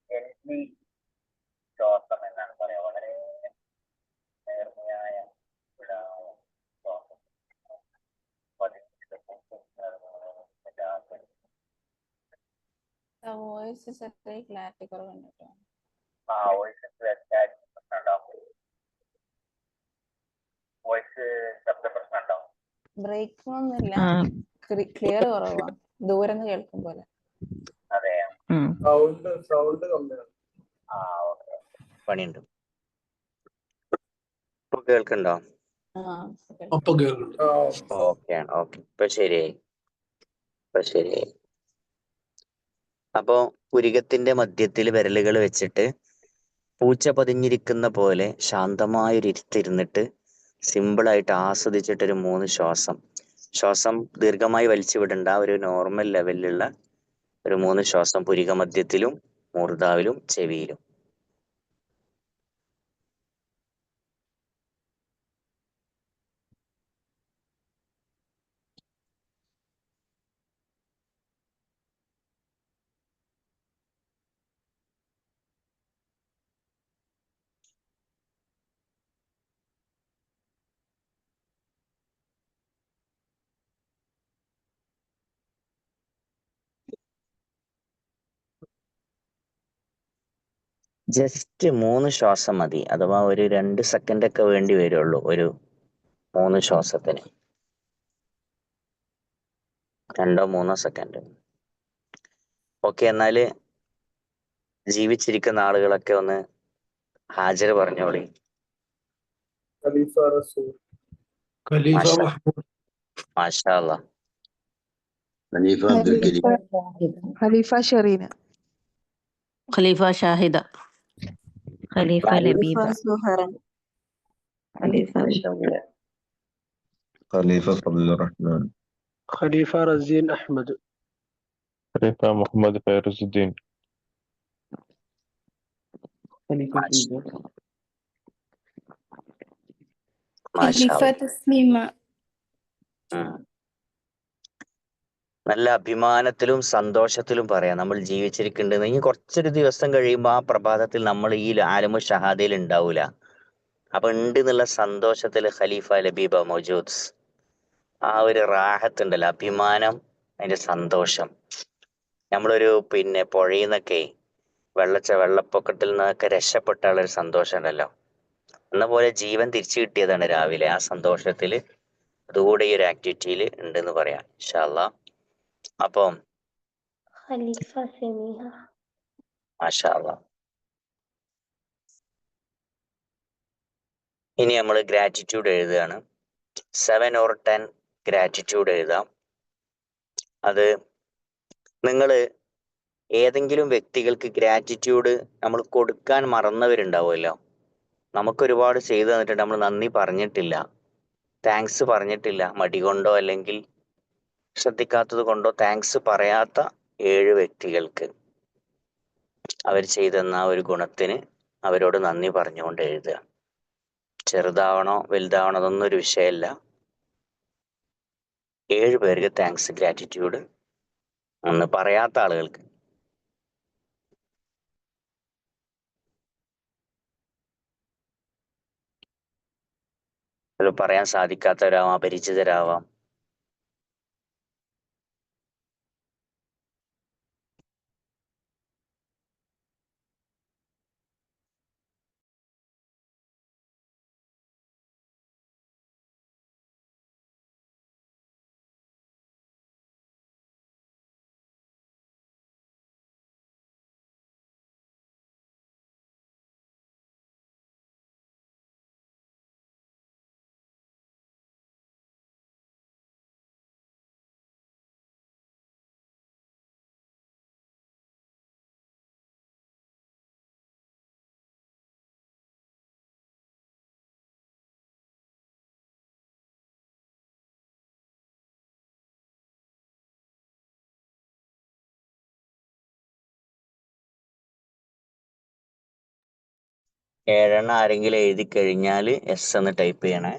എൽമി ശ്വാസം എന്നാണ് പറയാ. വളരെ നേർമയായ ശ്വാസം. വോയിസ് ചെറിയ ക്ലാരിറ്റി കുറവുണ്ട് കേട്ടോ. ബ്രേക്ക് ഒന്നുമില്ല, ക്ലിയർ കുറവാ, ദൂരം കേൾക്കും പോലെ. പണിയുണ്ട്. ഇപ്പൊ കേൾക്കണ്ടോ? ഓക്കെ ഓക്കെ, ഇപ്പൊ ശരിയായി. അപ്പോ പുരികത്തിന്റെ മധ്യത്തിൽ വിരലുകൾ വെച്ചിട്ട് പൂച്ച പതിഞ്ഞിരിക്കുന്ന പോലെ ശാന്തമായൊരിരുത്തിരുന്നിട്ട് സിമ്പിളായിട്ട് ആസ്വദിച്ചിട്ടൊരു 3 ശ്വാസം ദീർഘമായി വലിച്ചു വിടണ്ട, ഒരു നോർമൽ ലെവലിലുള്ള ഒരു 3 ശ്വാസം പുരിക മധ്യത്തിലും മൂർധാവിലും ചെവിയിലും. ജസ്റ്റ് 3 ശ്വാസം മതി, അഥവാ ഒരു 2 സെക്കൻഡ് ഒക്കെ വേണ്ടി വരുള്ളൂ ഒരു 3 ശ്വാസത്തിന്. 2-3 സെക്കൻഡ്. ഓക്കെ, എന്നാല് ജീവിച്ചിരിക്കുന്ന ആളുകളൊക്കെ ഒന്ന് ഹാജർ പറഞ്ഞോളി. ഖലീഫ റസൂൽ, മാഷാ അല്ലാ. ഖലീഫ അബ്ദുൽ കരീം, ഖലീഫ ഷെറീന, ഖലീഫ ഷാഹിദ, ഖലീഫ ലബീബ, ഖലീഫ ഖലീഫ ഫضل الرحمن, ഖലീഫ റസീൻ അഹമ്മദ്, ഖലീഫ മുഹമ്മദ് ഫൈറുസുദ്ദീൻ, മാഷാ അല്ലാ. തസ്ലീമ. നല്ല അഭിമാനത്തിലും സന്തോഷത്തിലും പറയാം നമ്മൾ ജീവിച്ചിരിക്കുന്നുണ്ടെന്ന്. ഇനി കുറച്ചൊരു ദിവസം കഴിയുമ്പോൾ ആ പ്രഭാതത്തിൽ നമ്മൾ ഈ ആലമു ഷഹാദയിൽ ഉണ്ടാവൂല. അപ്പൊ ഉണ്ട് എന്നുള്ള സന്തോഷത്തിൽ ഖലീഫ ലബീബ മൗജൂദ്. ആ ഒരു റാഹത്തുണ്ടല്ലോ, അഭിമാനം, അതിന്റെ സന്തോഷം. നമ്മളൊരു പുഴയിൽ നിന്നൊക്കെ വെള്ളപ്പൊക്കത്തിൽ നിന്നൊക്കെ രക്ഷപ്പെട്ട ഒരു സന്തോഷം ഉണ്ടല്ലോ, എന്ന പോലെ ജീവൻ തിരിച്ചു കിട്ടിയതാണ് രാവിലെ. ആ സന്തോഷത്തില് അതുകൂടെ ഈ ഒരു ആക്ടിവിറ്റിയിൽ ഉണ്ടെന്ന് പറയാം ഇൻഷാ അല്ലാഹ്. അപ്പം ഖലീഫ സമീഹ, മാഷാ അല്ലാഹ്. ഇനി നമ്മൾ ഗ്രാറ്റിറ്റ്യൂഡ് എഴുതുകയാണ്. 7 or 10 ഗ്രാറ്റിറ്റ്യൂഡ് എഴുതാം. അത് നിങ്ങൾ ഏതെങ്കിലും വ്യക്തികൾക്ക് ഗ്രാറ്റിറ്റ്യൂഡ് നമ്മൾ കൊടുക്കാൻ മറന്നവരുണ്ടാവുമല്ലോ. നമുക്കൊരുപാട് ചെയ്തു തന്നിട്ടുണ്ട്, നമ്മൾ നന്ദി പറഞ്ഞിട്ടില്ല, താങ്ക്സ് പറഞ്ഞിട്ടില്ല, മടി കൊണ്ടോ അല്ലെങ്കിൽ ശ്രദ്ധിക്കാത്തത് കൊണ്ടോ താങ്ക്സ് പറയാത്ത 7 വ്യക്തികൾക്ക് അവർ ചെയ്തെന്ന ഒരു ഗുണത്തിന് അവരോട് നന്ദി പറഞ്ഞുകൊണ്ട് എഴുതുക. ചെറുതാവണോ വലുതാവണോ അതൊന്നും ഒരു വിഷയമല്ല. 7 പേർക്ക് താങ്ക്സ്, ഗ്രാറ്റിറ്റ്യൂഡ്. ഒന്ന് പറയാത്ത ആളുകൾക്ക്. അത് പറയാൻ സാധിക്കാത്തവരാവാം, അപരിചിതരാവാം. ഏഴെണ്ണം ആരെങ്കിലും എഴുതി കഴിഞ്ഞാൽ എസ് എന്ന് ടൈപ്പ് ചെയ്യണേ.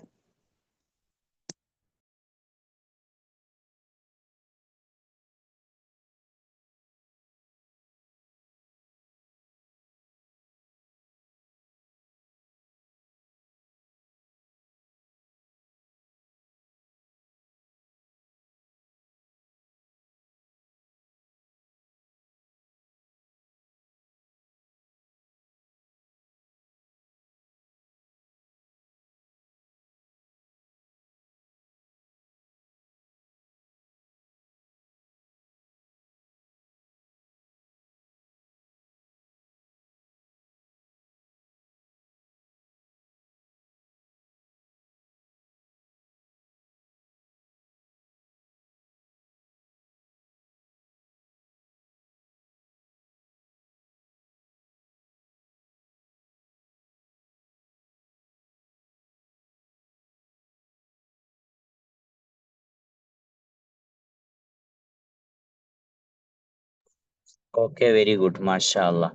ഓക്കെ, വെരി ഗുഡ്, മാഷാ അല്ലാ.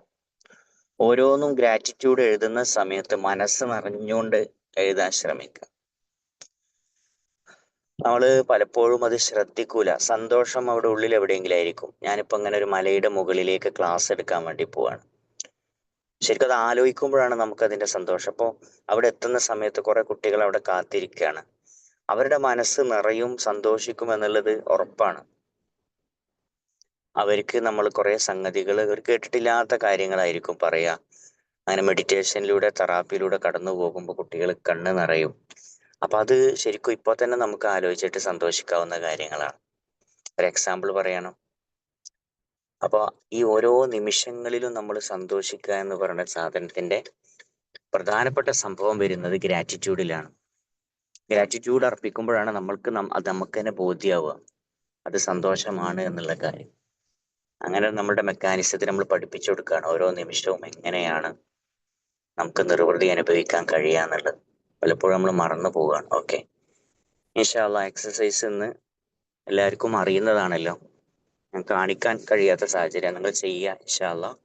ഓരോന്നും ഗ്രാറ്റിറ്റ്യൂഡ് എഴുതുന്ന സമയത്ത് മനസ്സ് നിറഞ്ഞുകൊണ്ട് എഴുതാൻ ശ്രമിക്കുക. നമ്മള് പലപ്പോഴും അത് ശ്രദ്ധിക്കൂല. സന്തോഷം അവിടെ ഉള്ളിൽ എവിടെയെങ്കിലും ആയിരിക്കും. ഞാനിപ്പോ ഇങ്ങനെ ഒരു മലയുടെ മുകളിലേക്ക് ക്ലാസ് എടുക്കാൻ വേണ്ടി പോവാണ്. ശരിക്കും അത് ആലോചിക്കുമ്പോഴാണ് നമുക്ക് അതിന്റെ സന്തോഷം. അപ്പോൾ അവിടെ എത്തുന്ന സമയത്ത് കുറെ കുട്ടികൾ അവിടെ കാത്തിരിക്കുകയാണ്. അവരുടെ മനസ്സ് നിറയും, സന്തോഷിക്കും എന്നുള്ളത് ഉറപ്പാണ്. അവർക്ക് നമ്മൾ കുറെ സംഗതികൾ അവർ കേട്ടിട്ടില്ലാത്ത കാര്യങ്ങളായിരിക്കും പറയാ. അങ്ങനെ മെഡിറ്റേഷനിലൂടെ തെറാപ്പിയിലൂടെ കടന്നു പോകുമ്പോൾ കുട്ടികൾ കണ്ണ് നിറയും. അപ്പൊ അത് ശരിക്കും ഇപ്പൊ തന്നെ നമുക്ക് ആലോചിച്ചിട്ട് സന്തോഷിക്കാവുന്ന കാര്യങ്ങളാണ്. ഒരു എക്സാമ്പിൾ പറയണം. അപ്പൊ ഈ ഓരോ നിമിഷങ്ങളിലും നമ്മൾ സന്തോഷിക്കുക എന്ന് പറയുന്ന സാധനത്തിന്റെ പ്രധാനപ്പെട്ട സംഭവം വരുന്നത് ഗ്രാറ്റിറ്റ്യൂഡിലാണ്. ഗ്രാറ്റിറ്റ്യൂഡ് അർപ്പിക്കുമ്പോഴാണ് അത് നമുക്ക് തന്നെ ബോധ്യമാവുക അത് സന്തോഷമാണ് എന്നുള്ള കാര്യം. അങ്ങനെ നമ്മുടെ മെക്കാനിസത്തിൽ നമ്മൾ പഠിപ്പിച്ചു കൊടുക്കുകയാണ് ഓരോ നിമിഷവും എങ്ങനെയാണ് നമുക്ക് നിർവൃതി അനുഭവിക്കാൻ കഴിയാന്നുള്ളത്. പലപ്പോഴും നമ്മൾ മറന്നു പോവുകയാണ്. ഓക്കെ, ഇൻഷാ അല്ലാഹ് എക്സസൈസ് ഇന്ന് എല്ലാവർക്കും അറിയുന്നതാണല്ലോ. ഞാൻ കാണിക്കാൻ കഴിയാത്ത സാഹചര്യം നിങ്ങൾ ചെയ്യുക ഇൻഷാ അല്ലാഹ്.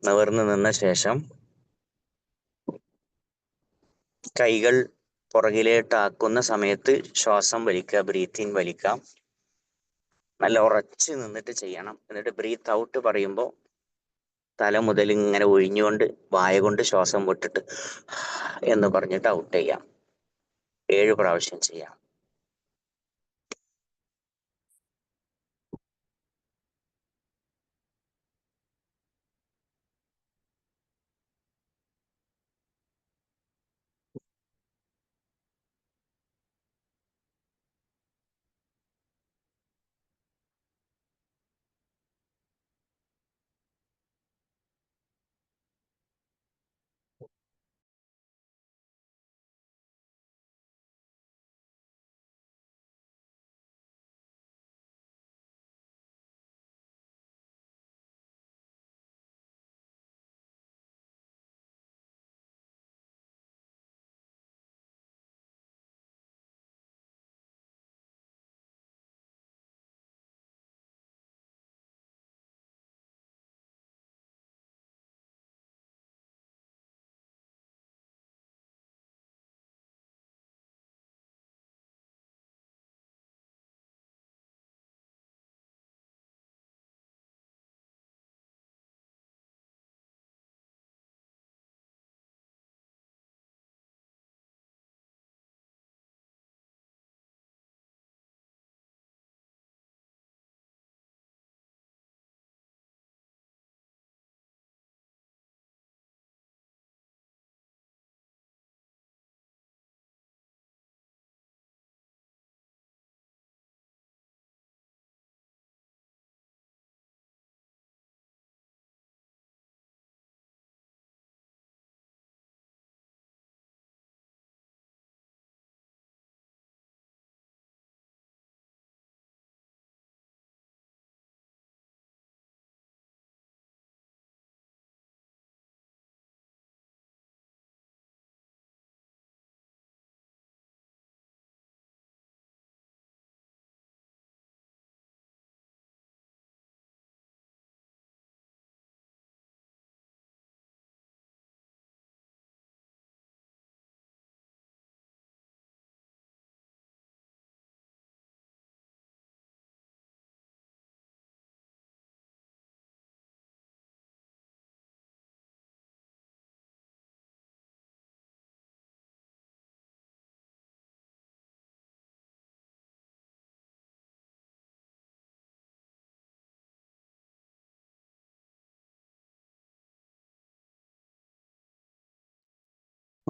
നിവർന്ന് നിന്ന ശേഷം കൈകൾ പുറകിലേട്ടാക്കുന്ന സമയത്ത് ശ്വാസം വലിക്കുക, ബ്രീത്ത് ഇൻ വലിക്കാം. നല്ല ഉറച്ച് നിന്നിട്ട് ചെയ്യണം. എന്നിട്ട് ബ്രീത്ത് ഔട്ട് പറയുമ്പോൾ തല മുതൽ ഇങ്ങനെ ഒഴിഞ്ഞുകൊണ്ട് വായ കൊണ്ട് ശ്വാസം വിട്ടിട്ട് എന്ന് പറഞ്ഞിട്ട് ഔട്ട് ചെയ്യാം. 7 പ്രാവശ്യം ചെയ്യാം.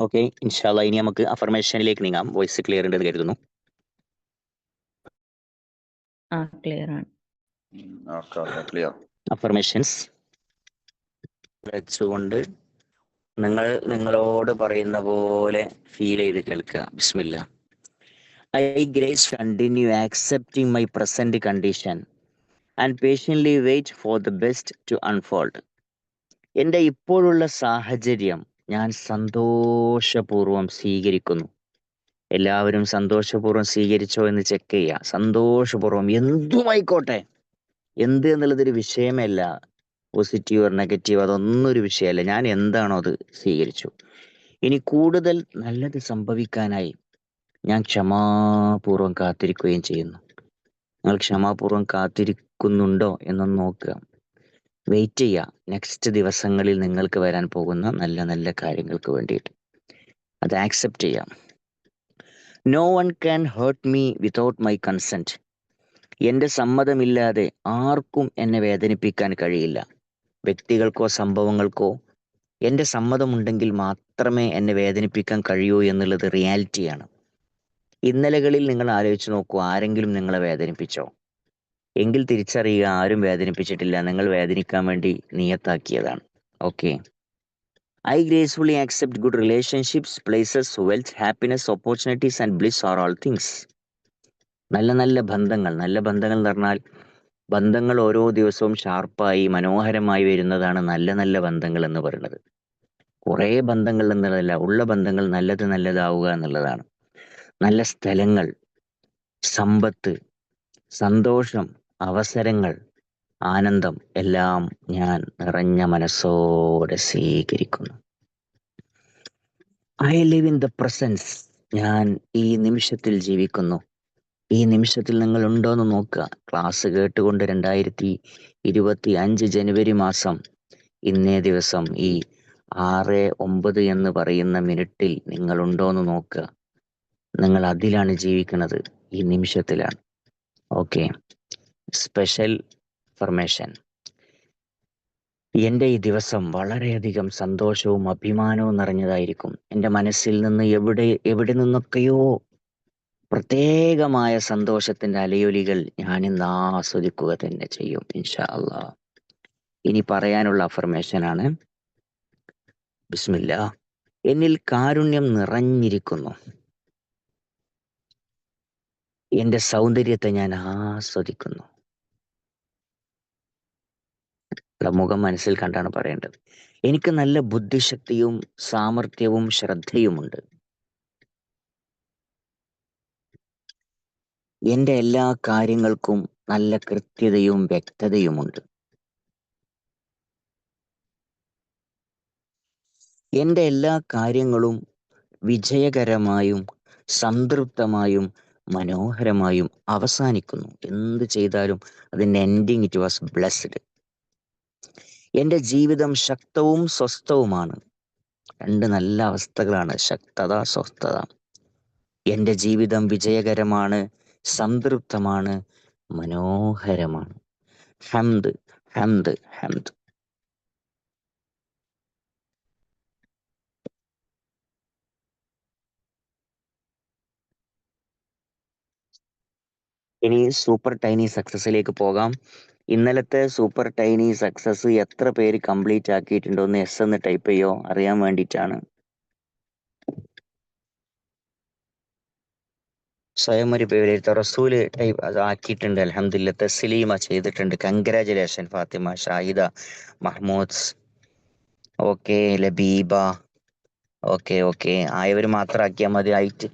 ഓക്കെ, ഇൻഷാ അല്ലാഹ് ഇനി നമുക്ക് അഫർമേഷനിലേക്ക് നീങ്ങാം. വോയിസ് ക്ലിയർ ഉണ്ടെന്ന് കരുതുന്നു. ക്ലിയർ ആണ്. ക്ലിയർ. അഫർമേഷൻസ് വെച്ചുകൊണ്ട് നിങ്ങളോട് പറയുന്ന പോലെ ഫീൽ ചെയ്ത് കേൾക്കുക. ബിസ്മില്ലാ. I grace continue accepting my present condition and patiently wait for the best to unfold. എൻ്റെ ഇപ്പോഴുള്ള സാഹചര്യം ഞാൻ സന്തോഷപൂർവ്വം സ്വീകരിക്കുന്നു. എല്ലാവരും സന്തോഷപൂർവ്വം സ്വീകരിച്ചോ എന്ന് ചെക്ക് ചെയ്യുക. സന്തോഷപൂർവ്വം എന്തുമായിക്കോട്ടെ എന്ത് എന്നുള്ളതൊരു വിഷയമല്ല. പോസിറ്റീവ് ഓർ നെഗറ്റീവ് അതൊന്നും ഒരു വിഷയമല്ല. ഞാൻ എന്താണോ അത് സ്വീകരിച്ചു. ഇനി കൂടുതൽ നല്ലത് സംഭവിക്കാനായി ഞാൻ ക്ഷമാപൂർവം കാത്തിരിക്കുകയും ചെയ്യുന്നു. നിങ്ങൾ ക്ഷമാപൂർവം കാത്തിരിക്കുന്നുണ്ടോ എന്നൊന്ന് നോക്കുക. വെയിറ്റ് ചെയ്യുക നെക്സ്റ്റ് ദിവസങ്ങളിൽ നിങ്ങൾക്ക് വരാൻ പോകുന്ന നല്ല നല്ല കാര്യങ്ങൾക്ക് വേണ്ടിയിട്ട്. അത് ആക്സെപ്റ്റ് ചെയ്യാം. No one can hurt me without my consent. എൻ്റെ സമ്മതമില്ലാതെ ആർക്കും എന്നെ വേദനിപ്പിക്കാൻ കഴിയില്ല. വ്യക്തികൾക്കോ സംഭവങ്ങൾക്കോ എൻ്റെ സമ്മതമുണ്ടെങ്കിൽ മാത്രമേ എന്നെ വേദനിപ്പിക്കാൻ കഴിയൂ എന്നുള്ളത് റിയാലിറ്റിയാണ്. ഇന്നലകളിൽ നിങ്ങൾ ആലോചിച്ച് നോക്കൂ, ആരെങ്കിലും നിങ്ങളെ വേദനിപ്പിച്ചോ? എങ്കിൽ തിരിച്ചറിയുക, ആരും വേദനിപ്പിച്ചിട്ടില്ല. നിങ്ങൾ വേദനിക്കാൻ വേണ്ടി നിയത്താക്കിയതാണ്. Okay. I gracefully accept good relationships, places, wealth, happiness, opportunities and bliss are all things. നല്ല നല്ല ബന്ധങ്ങൾ എന്ന് പറഞ്ഞാൽ ബന്ധങ്ങൾ ഓരോ ദിവസവും ഷാർപ്പായി മനോഹരമായി വരുന്നതാണ് നല്ല നല്ല ബന്ധങ്ങൾ എന്ന് പറയുന്നത്. കുറേ ബന്ധങ്ങൾ എന്നുള്ളതല്ല, ഉള്ള ബന്ധങ്ങൾ നല്ലതാവുക എന്നുള്ളതാണ്. നല്ല സ്ഥലങ്ങൾ, സമ്പത്ത്, സന്തോഷം, അവസരങ്ങൾ, ആനന്ദം എല്ലാം ഞാൻ നിറഞ്ഞ മനസ്സോടെ സ്വീകരിക്കുന്നു. I live in the presence. ഞാൻ ഈ നിമിഷത്തിൽ ജീവിക്കുന്നു. ഈ നിമിഷത്തിൽ നിങ്ങൾ ഉണ്ടോയെന്ന് നോക്കുക. ക്ലാസ് കേട്ടുകൊണ്ട് 2025 ജനുവരി മാസം ഇന്നേ ദിവസം ഈ 6:09 എന്ന് പറയുന്ന മിനിറ്റിൽ നിങ്ങൾ ഉണ്ടോയെന്ന് നോക്കുക. നിങ്ങൾ അതിലാണ് ജീവിക്കുന്നത്, ഈ നിമിഷത്തിലാണ്. ഓക്കെ. Special information. എൻ്റെ ഈ ദിവസം വളരെയധികം സന്തോഷവും അഭിമാനവും നിറഞ്ഞതായിരിക്കും. എൻ്റെ മനസ്സിൽ നിന്ന് എവിടെ നിന്നൊക്കെയോ പ്രത്യേകമായ സന്തോഷത്തിൻ്റെ അലയൊലികൾ ഞാനിന്ന് ആസ്വദിക്കുക തന്നെ ചെയ്യും ഇൻഷാ അള്ളാ. ഇനി പറയാനുള്ള അഫർമേഷനാണ്. ബിസ്മില്ലാ. എന്നിൽ കാരുണ്യം നിറഞ്ഞിരിക്കുന്നു. എൻ്റെ സൗന്ദര്യത്തെ ഞാൻ ആസ്വദിക്കുന്നു. മുഖം മനസ്സിൽ കണ്ടാണ് പറയേണ്ടത്. എനിക്ക് നല്ല ബുദ്ധിശക്തിയും സാമർഥ്യവും ശ്രദ്ധയുമുണ്ട്. എൻ്റെ എല്ലാ കാര്യങ്ങൾക്കും നല്ല കൃത്യതയും വ്യക്തതയുമുണ്ട്. എൻ്റെ എല്ലാ കാര്യങ്ങളും വിജയകരമായും സംതൃപ്തമായും മനോഹരമായും അവസാനിക്കുന്നു. എന്ത് ചെയ്താലും അതിൻ്റെ എൻഡിങ് ഇറ്റ് വാസ് ബ്ലെസ്ഡ്. എൻ്റെ ജീവിതം ശക്തവും സ്വസ്ഥവുമാണ്. രണ്ട് നല്ല അവസ്ഥകളാണ്, ശക്തത, സ്വസ്ഥത. എൻ്റെ ജീവിതം വിജയകരമാണ്, സംതൃപ്തമാണ്, മനോഹരമാണ്. ഹംദ്, ഹംദ്, ഹംദ്. ഇനി സൂപ്പർ ടൈനി സക്സസിലേക്ക് പോകാം. ഇന്നലത്തെ സൂപ്പർ ടൈനി സക്സസ് എത്ര പേര് കംപ്ലീറ്റ് ആക്കിയിട്ടുണ്ടോ എന്ന് എസ് എന്ന് ടൈപ്പ് ചെയ്യോ, അറിയാൻ വേണ്ടിയിട്ടാണ്. സ്വയം ഒരു പേര് റസൂല് ടൈപ്പ് അത് ആക്കിയിട്ടുണ്ട്. അൽഹംദുലില്ലാ. തസ്ലീമ ചെയ്തിട്ടുണ്ട്. Congratulation Fathima, Shahida, Mahmood. Okay. Labeeba. Okay ആയവർ മാത്രം ആക്കിയാൽ മതി. ആയിട്ട്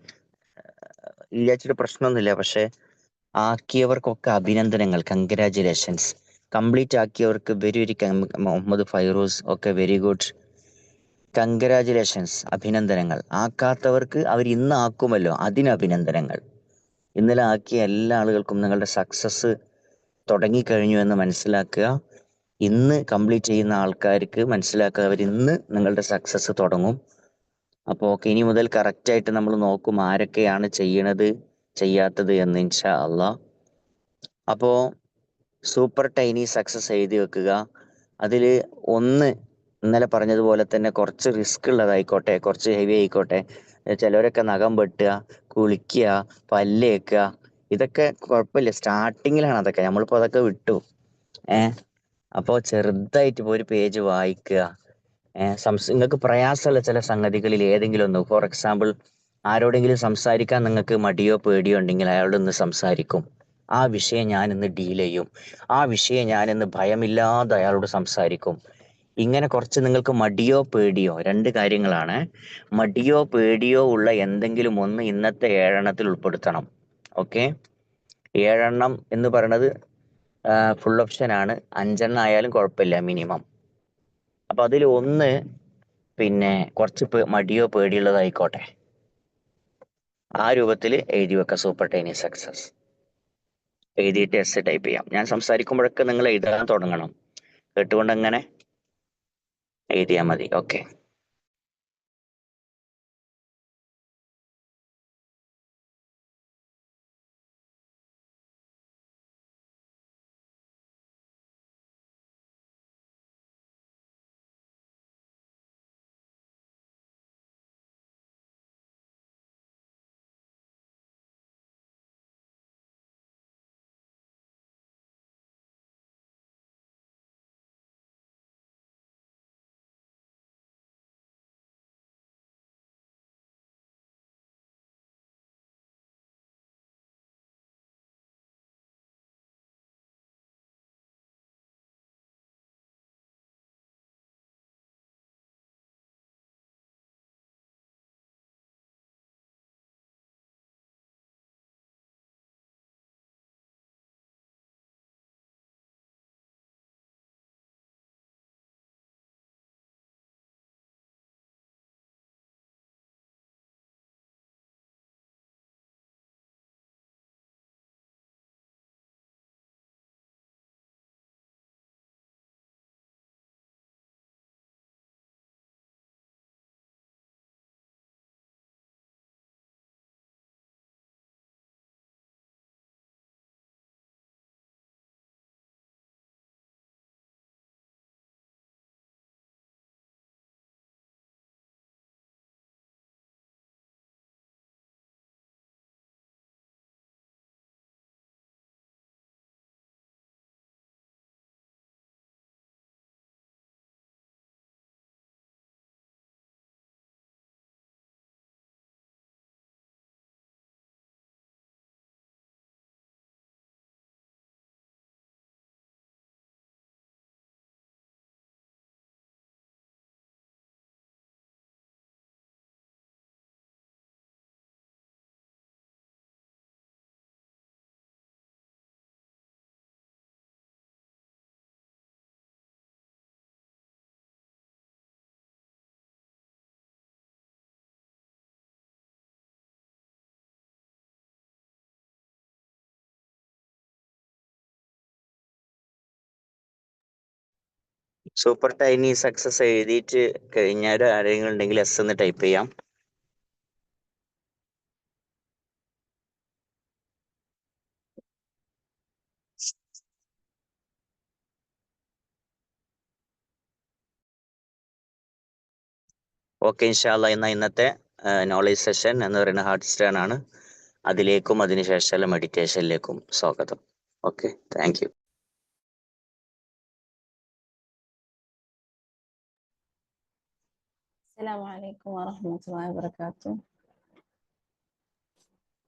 ഇല്ലാച്ചിട്ട് പ്രശ്നമൊന്നുമില്ല. പക്ഷെ ആക്കിയവർക്കൊക്കെ അഭിനന്ദനങ്ങൾ, കൺഗ്രാജുലേഷൻസ്. കംപ്ലീറ്റ് ആക്കിയവർക്ക് വെരി മുഹമ്മദ് ഫൈറൂസ് ഒക്കെ വെരി ഗുഡ്, കൺഗ്രാജുലേഷൻസ്, അഭിനന്ദനങ്ങൾ. ആക്കാത്തവർക്ക് അവർ ഇന്ന് ആക്കുമല്ലോ, അതിന് അഭിനന്ദനങ്ങൾ. ഇന്നലെ ആക്കിയ എല്ലാ ആളുകൾക്കും നിങ്ങളുടെ സക്സസ് തുടങ്ങിക്കഴിഞ്ഞു എന്ന് മനസ്സിലാക്കുക. ഇന്ന് കംപ്ലീറ്റ് ചെയ്യുന്ന ആൾക്കാർക്ക് മനസ്സിലാക്കുക, അവർ ഇന്ന് നിങ്ങളുടെ സക്സസ് തുടങ്ങും. അപ്പോൾ ഓക്കെ, ഇനി മുതൽ കറക്റ്റായിട്ട് നമ്മൾ നോക്കും ആരൊക്കെയാണ് ചെയ്യണത് ചെയ്യാത്തത് എന്ന് ഇൻഷാ അള്ളാ. അപ്പോൾ സൂപ്പർ ടൈനി സക്സസ് എഴുതി വെക്കുക. അതിൽ ഒന്ന് ഇന്നലെ പറഞ്ഞതുപോലെ തന്നെ കുറച്ച് റിസ്ക് ഉള്ളതായിക്കോട്ടെ, കുറച്ച് ഹെവി ആയിക്കോട്ടെ. ചിലവരൊക്കെ നഖം വെട്ടുക, കുളിക്കുക, പല്ല് തേക്കുക, ഇതൊക്കെ കുഴപ്പമില്ല. സ്റ്റാർട്ടിങ്ങിലാണ് അതൊക്കെ, നമ്മളിപ്പോൾ അതൊക്കെ വിട്ടു. അപ്പോൾ ചെറുതായിട്ട് ഇപ്പോൾ ഒരു പേജ് വായിക്കുക. നിങ്ങൾക്ക് പ്രയാസമുള്ള ചില സംഗതികളിൽ ഏതെങ്കിലും ഒന്ന്, ഫോർ എക്സാമ്പിൾ ആരോടെങ്കിലും സംസാരിക്കാൻ നിങ്ങൾക്ക് മടിയോ പേടിയോ ഉണ്ടെങ്കിൽ അയാളോടൊന്ന് സംസാരിക്കും. ആ വിഷയം ഞാനിന്ന് ഡീൽ ചെയ്യും. ആ വിഷയം ഞാനിന്ന് ഭയമില്ലാതെ അയാളോട് സംസാരിക്കും. ഇങ്ങനെ കുറച്ച് നിങ്ങൾക്ക് മടിയോ പേടിയോ, രണ്ട് കാര്യങ്ങളാണ്. മടിയോ പേടിയോ ഉള്ള എന്തെങ്കിലും ഒന്ന് ഇന്നത്തെ 7 എണ്ണത്തിൽ ഉൾപ്പെടുത്തണം. ഓക്കെ. 7 എണ്ണം എന്ന് പറയുന്നത് ഫുൾ ഓപ്ഷൻ ആണ്. 5 ആയാലും കുഴപ്പമില്ല മിനിമം. അപ്പൊ അതിൽ ഒന്ന് പിന്നെ കുറച്ച് മടിയോ പേടിയുള്ളതായിക്കോട്ടെ. ആ രൂപത്തിൽ എഴുതി വെക്കാം സൂപ്പർ ടൈനി സക്സസ്. എഴുതിയിട്ട് എസ് ടൈപ്പ് ചെയ്യാം. ഞാൻ സംസാരിക്കുമ്പോഴൊക്കെ നിങ്ങൾ എഴുതാൻ തുടങ്ങണം. കേട്ടുകൊണ്ട് അങ്ങനെ എഴുതിയാൽ മതി. ഓക്കെ. സൂപ്പർ ടൈനി സക്സസ് എഴുതിയിട്ട് കഴിഞ്ഞാൽ ആരെങ്കിലും ഉണ്ടെങ്കിൽ എസ് എന്ന് ടൈപ്പ് ചെയ്യാം. ഓക്കെ, ഇൻഷാല്ല. ഇന്നത്തെ നോളേജ് സെഷൻ എന്ന് പറയുന്ന ഹാർട്ട് സ്റ്റേൺ ആണ്. അതിലേക്കും അതിനുശേഷമുള്ള മെഡിറ്റേഷനിലേക്കും സ്വാഗതം. Okay, thank you. അസ്സലാമു അലൈക്കും വറഹ്മത്തുള്ളാഹി വബറകാതുഹു.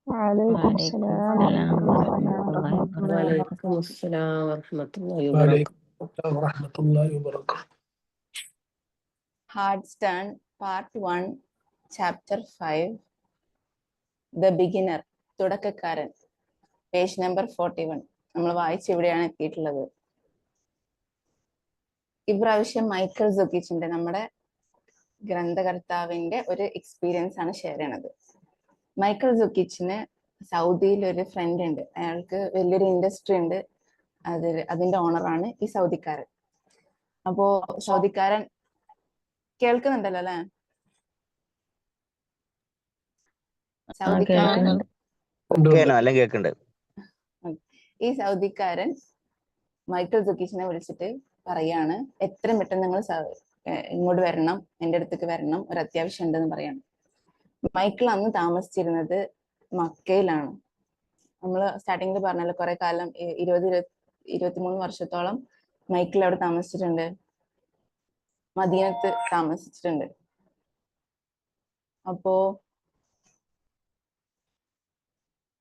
وعليكم السلام വലൈക്കും അസ്സലാം വറഹ്മത്തുള്ളാഹി وعليكم السلام ورحمة الله وبركاته. Heart stern part 1 chapter 5 the beginner, തുടക്കക്കാരൻ. Page number 41. നമ്മൾ വായിച്ച് ഇവിടെയാണ് എത്തിയിട്ടുള്ളത്. ഇപ്രാവശ്യം മൈക്കൽ സുക്കിച്ചിന്റെ, നമ്മുടെ ഗ്രന്ഥകർത്താവിന്റെ ഒരു എക്സ്പീരിയൻസ് ആണ് ഷെയർ ചെയ്യണത്. മൈക്കൽ സുക്കിച്ചിന് സൗദിയിൽ ഒരു ഫ്രണ്ട് ഉണ്ട്. അയാൾക്ക് വലിയൊരു ഇൻഡസ്ട്രി ഉണ്ട്. അതിന്റെ ഓണറാണ് ഈ സൗദിക്കാരൻ. അപ്പോ സൗദിക്കാരൻ കേൾക്കുന്നുണ്ടല്ലോ അല്ലെ? സൗദിക്കാരൻ എല്ലാം കേൾക്കുന്നുണ്ട്. ഈ സൗദിക്കാരൻ മൈക്കൽ സുക്കിച്ചിനെ വിളിച്ചിട്ട് പറയാണ്, എത്രയും പെട്ടെന്ന് നിങ്ങൾ ഇങ്ങോട്ട് വരണം, എന്റെ അടുത്തേക്ക് വരണം, ഒരു അത്യാവശ്യം ഉണ്ടെന്ന് പറയാണ്. മൈക്കിൾ അന്ന് താമസിച്ചിരുന്നത് മക്കയിലാണ്. നമ്മൾ സ്റ്റാർട്ടിങ്ങിൽ പറഞ്ഞല്ലോ, കുറെ കാലം 23 വർഷത്തോളം മൈക്കിൾ അവിടെ താമസിച്ചിട്ടുണ്ട്, മദീനത്ത് താമസിച്ചിട്ടുണ്ട്. അപ്പോ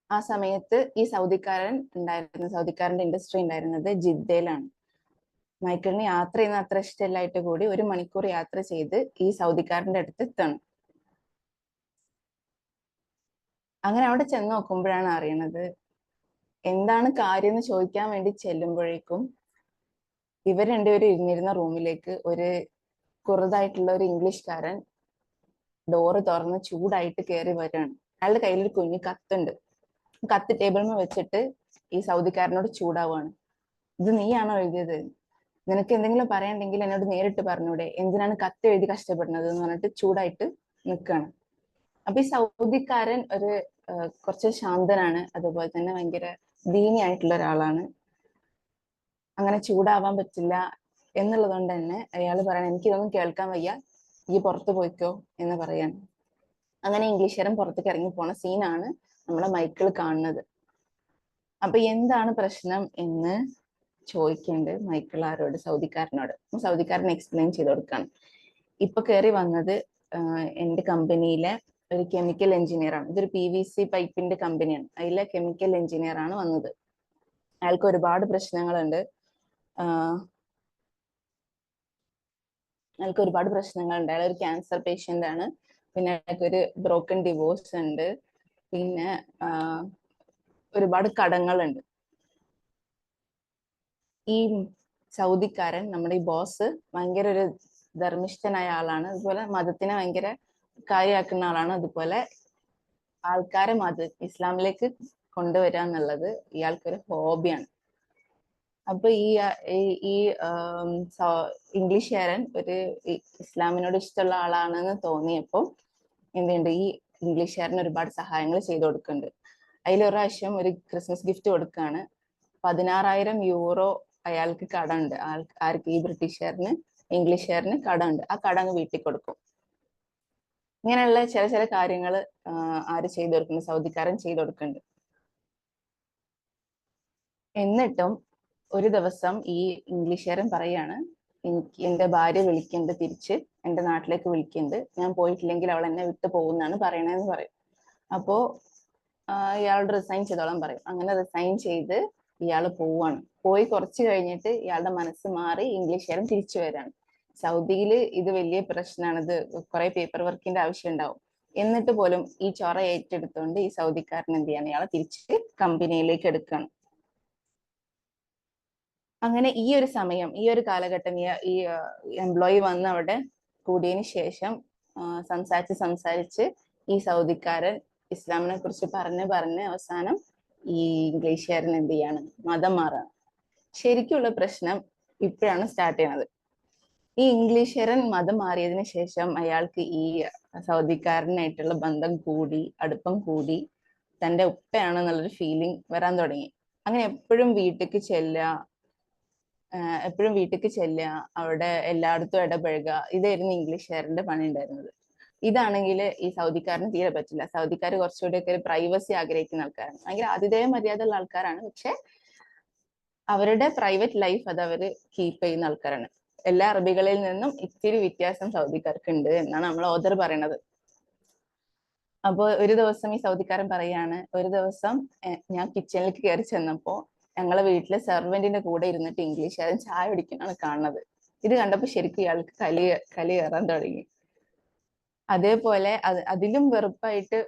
ആ സമയത്ത് ഈ സൗദിക്കാരന്റെ ഇൻഡസ്ട്രി ഉണ്ടായിരുന്നത് ജിദ്ദയിലാണ്. മൈക്കിളിന് യാത്ര ചെയ്യുന്ന അത്ര ഇഷ്ടമില്ലായിട്ട് കൂടി 1 മണിക്കൂർ യാത്ര ചെയ്ത് ഈ സൗദിക്കാരന്റെ അടുത്ത് എത്തണം. അങ്ങനെ അവിടെ ചെന്ന് നോക്കുമ്പോഴാണ് അറിയണത് എന്താണ് കാര്യം എന്ന് ചോദിക്കാൻ വേണ്ടി ചെല്ലുമ്പോഴേക്കും ഇവർ രണ്ടുപേരും ഇരുന്നിരുന്ന റൂമിലേക്ക് ഒരു കുറുതായിട്ടുള്ള ഒരു ഇംഗ്ലീഷുകാരൻ ഡോറ് തുറന്ന് ചൂടായിട്ട് കയറി വരികയാണ്. അയാളുടെ കയ്യിലൊരു കുഞ്ഞു കത്തുണ്ട്. കത്ത് ടേബിളിൽ വെച്ചിട്ട് ഈ സൗദിക്കാരനോട് ചൂടാവുകയാണ്. ഇത് നീയാണോ എഴുതിയത്? നിനക്ക് എന്തെങ്കിലും പറയണ്ടെങ്കിൽ എന്നോട് നേരിട്ട് പറഞ്ഞൂടെ, എന്തിനാണ് കത്ത് എഴുതി കഷ്ടപ്പെടുന്നത് എന്ന് പറഞ്ഞിട്ട് ചൂടായിട്ട് നിൽക്കുകയാണ്. അപ്പൊ ഈ സൗദിക്കാരൻ ഒരു കുറച്ച് ശാന്തനാണ്, അതുപോലെ തന്നെ ഭയങ്കര ദീനിയായിട്ടുള്ള ഒരാളാണ്. അങ്ങനെ ചൂടാവാൻ പറ്റില്ല എന്നുള്ളത് കൊണ്ട് തന്നെ അയാൾ പറയണം, എനിക്കിതൊന്നും കേൾക്കാൻ വയ്യ, ഈ പുറത്ത് പോയിക്കോ എന്ന് പറയാണ്. അങ്ങനെ ഇംഗ്ലീഷുകാരൻ പുറത്തേക്ക് ഇറങ്ങി പോണ സീനാണ് നമ്മളെ മൈക്കിൾ കാണുന്നത്. അപ്പൊ എന്താണ് പ്രശ്നം എന്ന് ചോദിക്കേണ്ടത് മൈക്കിൾ ആരോട്? സൗദിക്കാരനോട്. സൗദിക്കാരൻ എക്സ്പ്ലെയിൻ ചെയ്ത് കൊടുക്കാണ്. ഇപ്പൊ കയറി വന്നത് എന്റെ കമ്പനിയിലെ ഒരു കെമിക്കൽ എഞ്ചിനീയർ ആണ്. ഇതൊരു PVC പൈപ്പിന്റെ കമ്പനിയാണ്. അതിലെ കെമിക്കൽ എഞ്ചിനീയർ ആണ് വന്നത്. അയാൾക്ക് ഒരുപാട് പ്രശ്നങ്ങളുണ്ട്. അയാൾ ഒരു ക്യാൻസർ പേഷ്യന്റ് ആണ്. പിന്നെ അയാൾക്ക് ഒരു ബ്രോക്കൺ ഡിവോഴ്സ് ഉണ്ട്. പിന്നെ ഒരുപാട് കടങ്ങളുണ്ട്. ഈ സൗദിക്കാരൻ, നമ്മുടെ ഈ ബോസ്, ഭയങ്കര ഒരു ധർമ്മിഷ്ഠനായ ആളാണ്. അതുപോലെ മതത്തിനെ ഭയങ്കര കാര്യമാക്കുന്ന ആളാണ്. അതുപോലെ ആൾക്കാരെ ഇസ്ലാമിലേക്ക് കൊണ്ടുവരിക എന്നുള്ളത് ഇയാൾക്കൊരു ഹോബിയാണ്. അപ്പൊ ഈ ഇംഗ്ലീഷുകാരൻ ഒരു ഇസ്ലാമിനോട് ഇഷ്ടമുള്ള ആളാണെന്ന് തോന്നിയപ്പോൾ എന്തുണ്ട്, ഈ ഇംഗ്ലീഷുകാരന് ഒരുപാട് സഹായങ്ങൾ ചെയ്തു കൊടുക്കുന്നുണ്ട്. അതിലൊരു പ്രാവശ്യം ഒരു ക്രിസ്മസ് ഗിഫ്റ്റ് കൊടുക്കുകയാണ്. 16,000 യൂറോ അയാൾക്ക് കടമുണ്ട്. ആർക്ക്? ഈ ബ്രിട്ടീഷുകാരന്, ഇംഗ്ലീഷുകാരന് കടമുണ്ട്. ആ കട അങ്ങ് വീട്ടിൽ കൊടുക്കും. ഇങ്ങനെയുള്ള ചില കാര്യങ്ങൾ ആര് ചെയ്തു കൊടുക്കുന്നുണ്ട്? സൗദിക്കാരൻ ചെയ്തു കൊടുക്കുന്നുണ്ട്. എന്നിട്ടും ഒരു ദിവസം ഈ ഇംഗ്ലീഷുകാരൻ പറയാണ്, എനിക്ക് എന്റെ ഭാര്യ വിളിക്കുന്നുണ്ട്, തിരിച്ച് എന്റെ നാട്ടിലേക്ക് വിളിക്കുന്നുണ്ട്, ഞാൻ പോയിട്ടില്ലെങ്കിൽ അവൾ എന്നെ വിട്ടു പോകുന്നാണ് പറയണതെന്ന് പറയും. അപ്പോ ഇയാളോട് റിസൈൻ ചെയ്തോളാൻ പറയും. അങ്ങനെ റിസൈൻ ചെയ്ത് ഇയാൾ പോവാണ്. പോയി കുറച്ച് കഴിഞ്ഞിട്ട് ഇയാളുടെ മനസ്സ് മാറി ഇംഗ്ലീഷുകാരൻ തിരിച്ചു വരാണ്. സൗദിയിൽ ഇത് വലിയ പ്രശ്നമാണ്. ഇത് കുറെ പേപ്പർ വർക്കിന്റെ ആവശ്യം ഉണ്ടാവും. എന്നിട്ട് പോലും ഈ ചൊറ ഏറ്റെടുത്തുകൊണ്ട് ഈ സൗദിക്കാരൻ എന്ത് ചെയ്യാണ്, ഇയാളെ തിരിച്ച് കമ്പനിയിലേക്ക് എടുക്കുകയാണ്. അങ്ങനെ ഈ ഒരു സമയം, ഈ ഒരു കാലഘട്ടം, ഈ എംപ്ലോയി വന്ന് അവിടെ കൂടിയതിന് ശേഷം സംസാരിച്ച് ഈ സൗദിക്കാരൻ ഇസ്ലാമിനെ കുറിച്ച് പറഞ്ഞ് അവസാനം ഈ ഇംഗ്ലീഷുകാരൻ എന്ത് ചെയ്യാണ്, മതം മാറാണ്. ശരിക്കുള്ള പ്രശ്നം ഇപ്പോഴാണ് സ്റ്റാർട്ട് ചെയ്യണത്. ഈ ഇംഗ്ലീഷുകാരൻ മതം മാറിയതിനു ശേഷം അയാൾക്ക് ഈ സൗദിക്കാരനായിട്ടുള്ള ബന്ധം കൂടി, അടുപ്പം കൂടി, തന്റെ ഉപ്പയാണെന്നുള്ളൊരു ഫീലിംഗ് വരാൻ തുടങ്ങി. അങ്ങനെ എപ്പോഴും വീട്ടിലേക്ക് ചെല്ലുക, അവിടെ എല്ലായിടത്തും ഇടപഴകുക, ഇതായിരുന്നു ഇംഗ്ലീഷുകാരന്റെ പണി ഉണ്ടായിരുന്നത്. ഇതാണെങ്കിൽ ഈ സൗദിക്കാരന് തീരെ പറ്റില്ല. സൗദിക്കാർ കുറച്ചുകൂടിയൊക്കെ ഒരു പ്രൈവസി ആഗ്രഹിക്കുന്ന ആൾക്കാരാണ്. ഭയങ്കര ആതിഥേയ മര്യാദ ഉള്ള ആൾക്കാരാണ്. പക്ഷെ അവരുടെ പ്രൈവറ്റ് ലൈഫ് അത് അവര് കീപ്പ് ചെയ്യുന്ന ആൾക്കാരാണ്. എല്ലാ അറബികളിൽ നിന്നും ഇത്തിരി വ്യത്യാസം സൗദിക്കാർക്ക് ഉണ്ട് എന്നാണ് നമ്മൾ ഓദർ പറയണത്. അപ്പൊ ഒരു ദിവസം ഈ സൗദിക്കാരൻ പറയാണ്, ഒരു ദിവസം ഞാൻ കിച്ചണിലേക്ക് കയറി ചെന്നപ്പോ ഞങ്ങളെ വീട്ടിലെ സെർവന്റിന്റെ കൂടെ ഇരുന്നിട്ട് ഇംഗ്ലീഷുകാരൻ ചായ കുടിക്കുന്നതാണ് കാണുന്നത്. ഇത് കണ്ടപ്പോ ശരിക്കും ഇയാൾക്ക് കലി കയറാൻ തുടങ്ങി. അതേപോലെ അതിലും വെറുപ്പായിട്ട്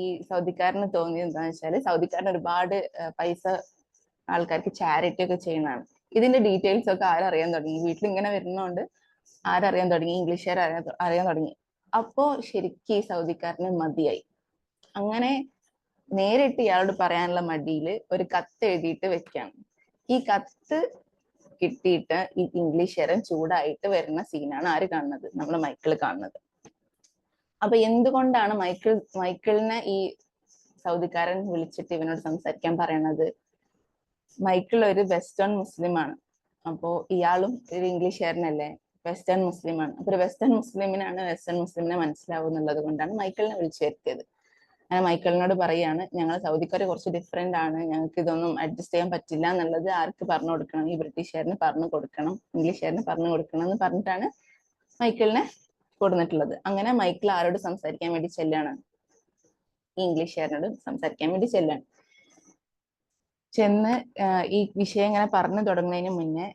ഈ സൗദിക്കാരന് തോന്നിയത് എന്താണെന്ന് വെച്ചാല്, സൗദിക്കാരൻ ഒരുപാട് പൈസ ആൾക്കാർക്ക് ചാരിറ്റി ഒക്കെ ചെയ്യുന്നതാണ്. ഇതിന്റെ ഡീറ്റെയിൽസ് ഒക്കെ ആരറിയാൻ തുടങ്ങി? വീട്ടിൽ ഇങ്ങനെ വരുന്നോണ്ട് ആരറിയാൻ തുടങ്ങി? ഇംഗ്ലീഷുകാർ അറിയാൻ തുടങ്ങി. അപ്പോ ശരിക്കും ഈ സൗദിക്കാരന് മതിയായി. അങ്ങനെ നേരിട്ട് ഇയാളോട് പറയാനുള്ള മടിയിൽ ഒരു കത്ത് എഴുതിയിട്ട് വെക്കാണ്. ഈ കത്ത് കിട്ടിയിട്ട് ഈ ഇംഗ്ലീഷുകാരൻ ചൂടായിട്ട് വരുന്ന സീനാണ് ആര് കാണുന്നത്? നമ്മുടെ മൈക്കിൾ കാണുന്നത്. അപ്പൊ എന്തുകൊണ്ടാണ് മൈക്കിളിനെ ഈ സൗദിക്കാരൻ വിളിച്ചിട്ട് ഇവനോട് സംസാരിക്കാൻ പറയണത്? മൈക്കിൾ ഒരു വെസ്റ്റേൺ മുസ്ലിമാണ്. അപ്പോ ഇയാളും ഒരു ഇംഗ്ലീഷുകാരനല്ലേ, വെസ്റ്റേൺ മുസ്ലിമാണ്. അപ്പൊ ഒരു വെസ്റ്റേൺ മുസ്ലിമിനാണ് വെസ്റ്റേൺ മുസ്ലിമിനെ മനസ്സിലാവും എന്നുള്ളത് കൊണ്ടാണ് മൈക്കിളിനെ വിളിച്ചു വരുത്തിയത്. അങ്ങനെ മൈക്കിളിനോട് പറയാണ്, ഞങ്ങൾ സൗദിക്കാർ കുറച്ച് ഡിഫറെന്റ് ആണ്, ഞങ്ങൾക്ക് ഇതൊന്നും അഡ്ജസ്റ്റ് ചെയ്യാൻ പറ്റില്ല എന്നുള്ളത് ആർക്ക് പറഞ്ഞു കൊടുക്കണം? ഈ ബ്രിട്ടീഷുകാരന് പറഞ്ഞു കൊടുക്കണം, ഇംഗ്ലീഷുകാരന് പറഞ്ഞു കൊടുക്കണം എന്ന് പറഞ്ഞിട്ടാണ് മൈക്കിളിനെ കൊടുത്തിട്ടുള്ളത്. അങ്ങനെ മൈക്കിൾ ആരോട് സംസാരിക്കാൻ വേണ്ടി ചെല്ലാണ്? ഈ ഇംഗ്ലീഷുകാരനോട് സംസാരിക്കാൻ വേണ്ടി ചെല്ലാണ്. ചെന്ന് ഈ വിഷയം ഇങ്ങനെ പറഞ്ഞു തുടങ്ങുന്നതിന് മുന്നേ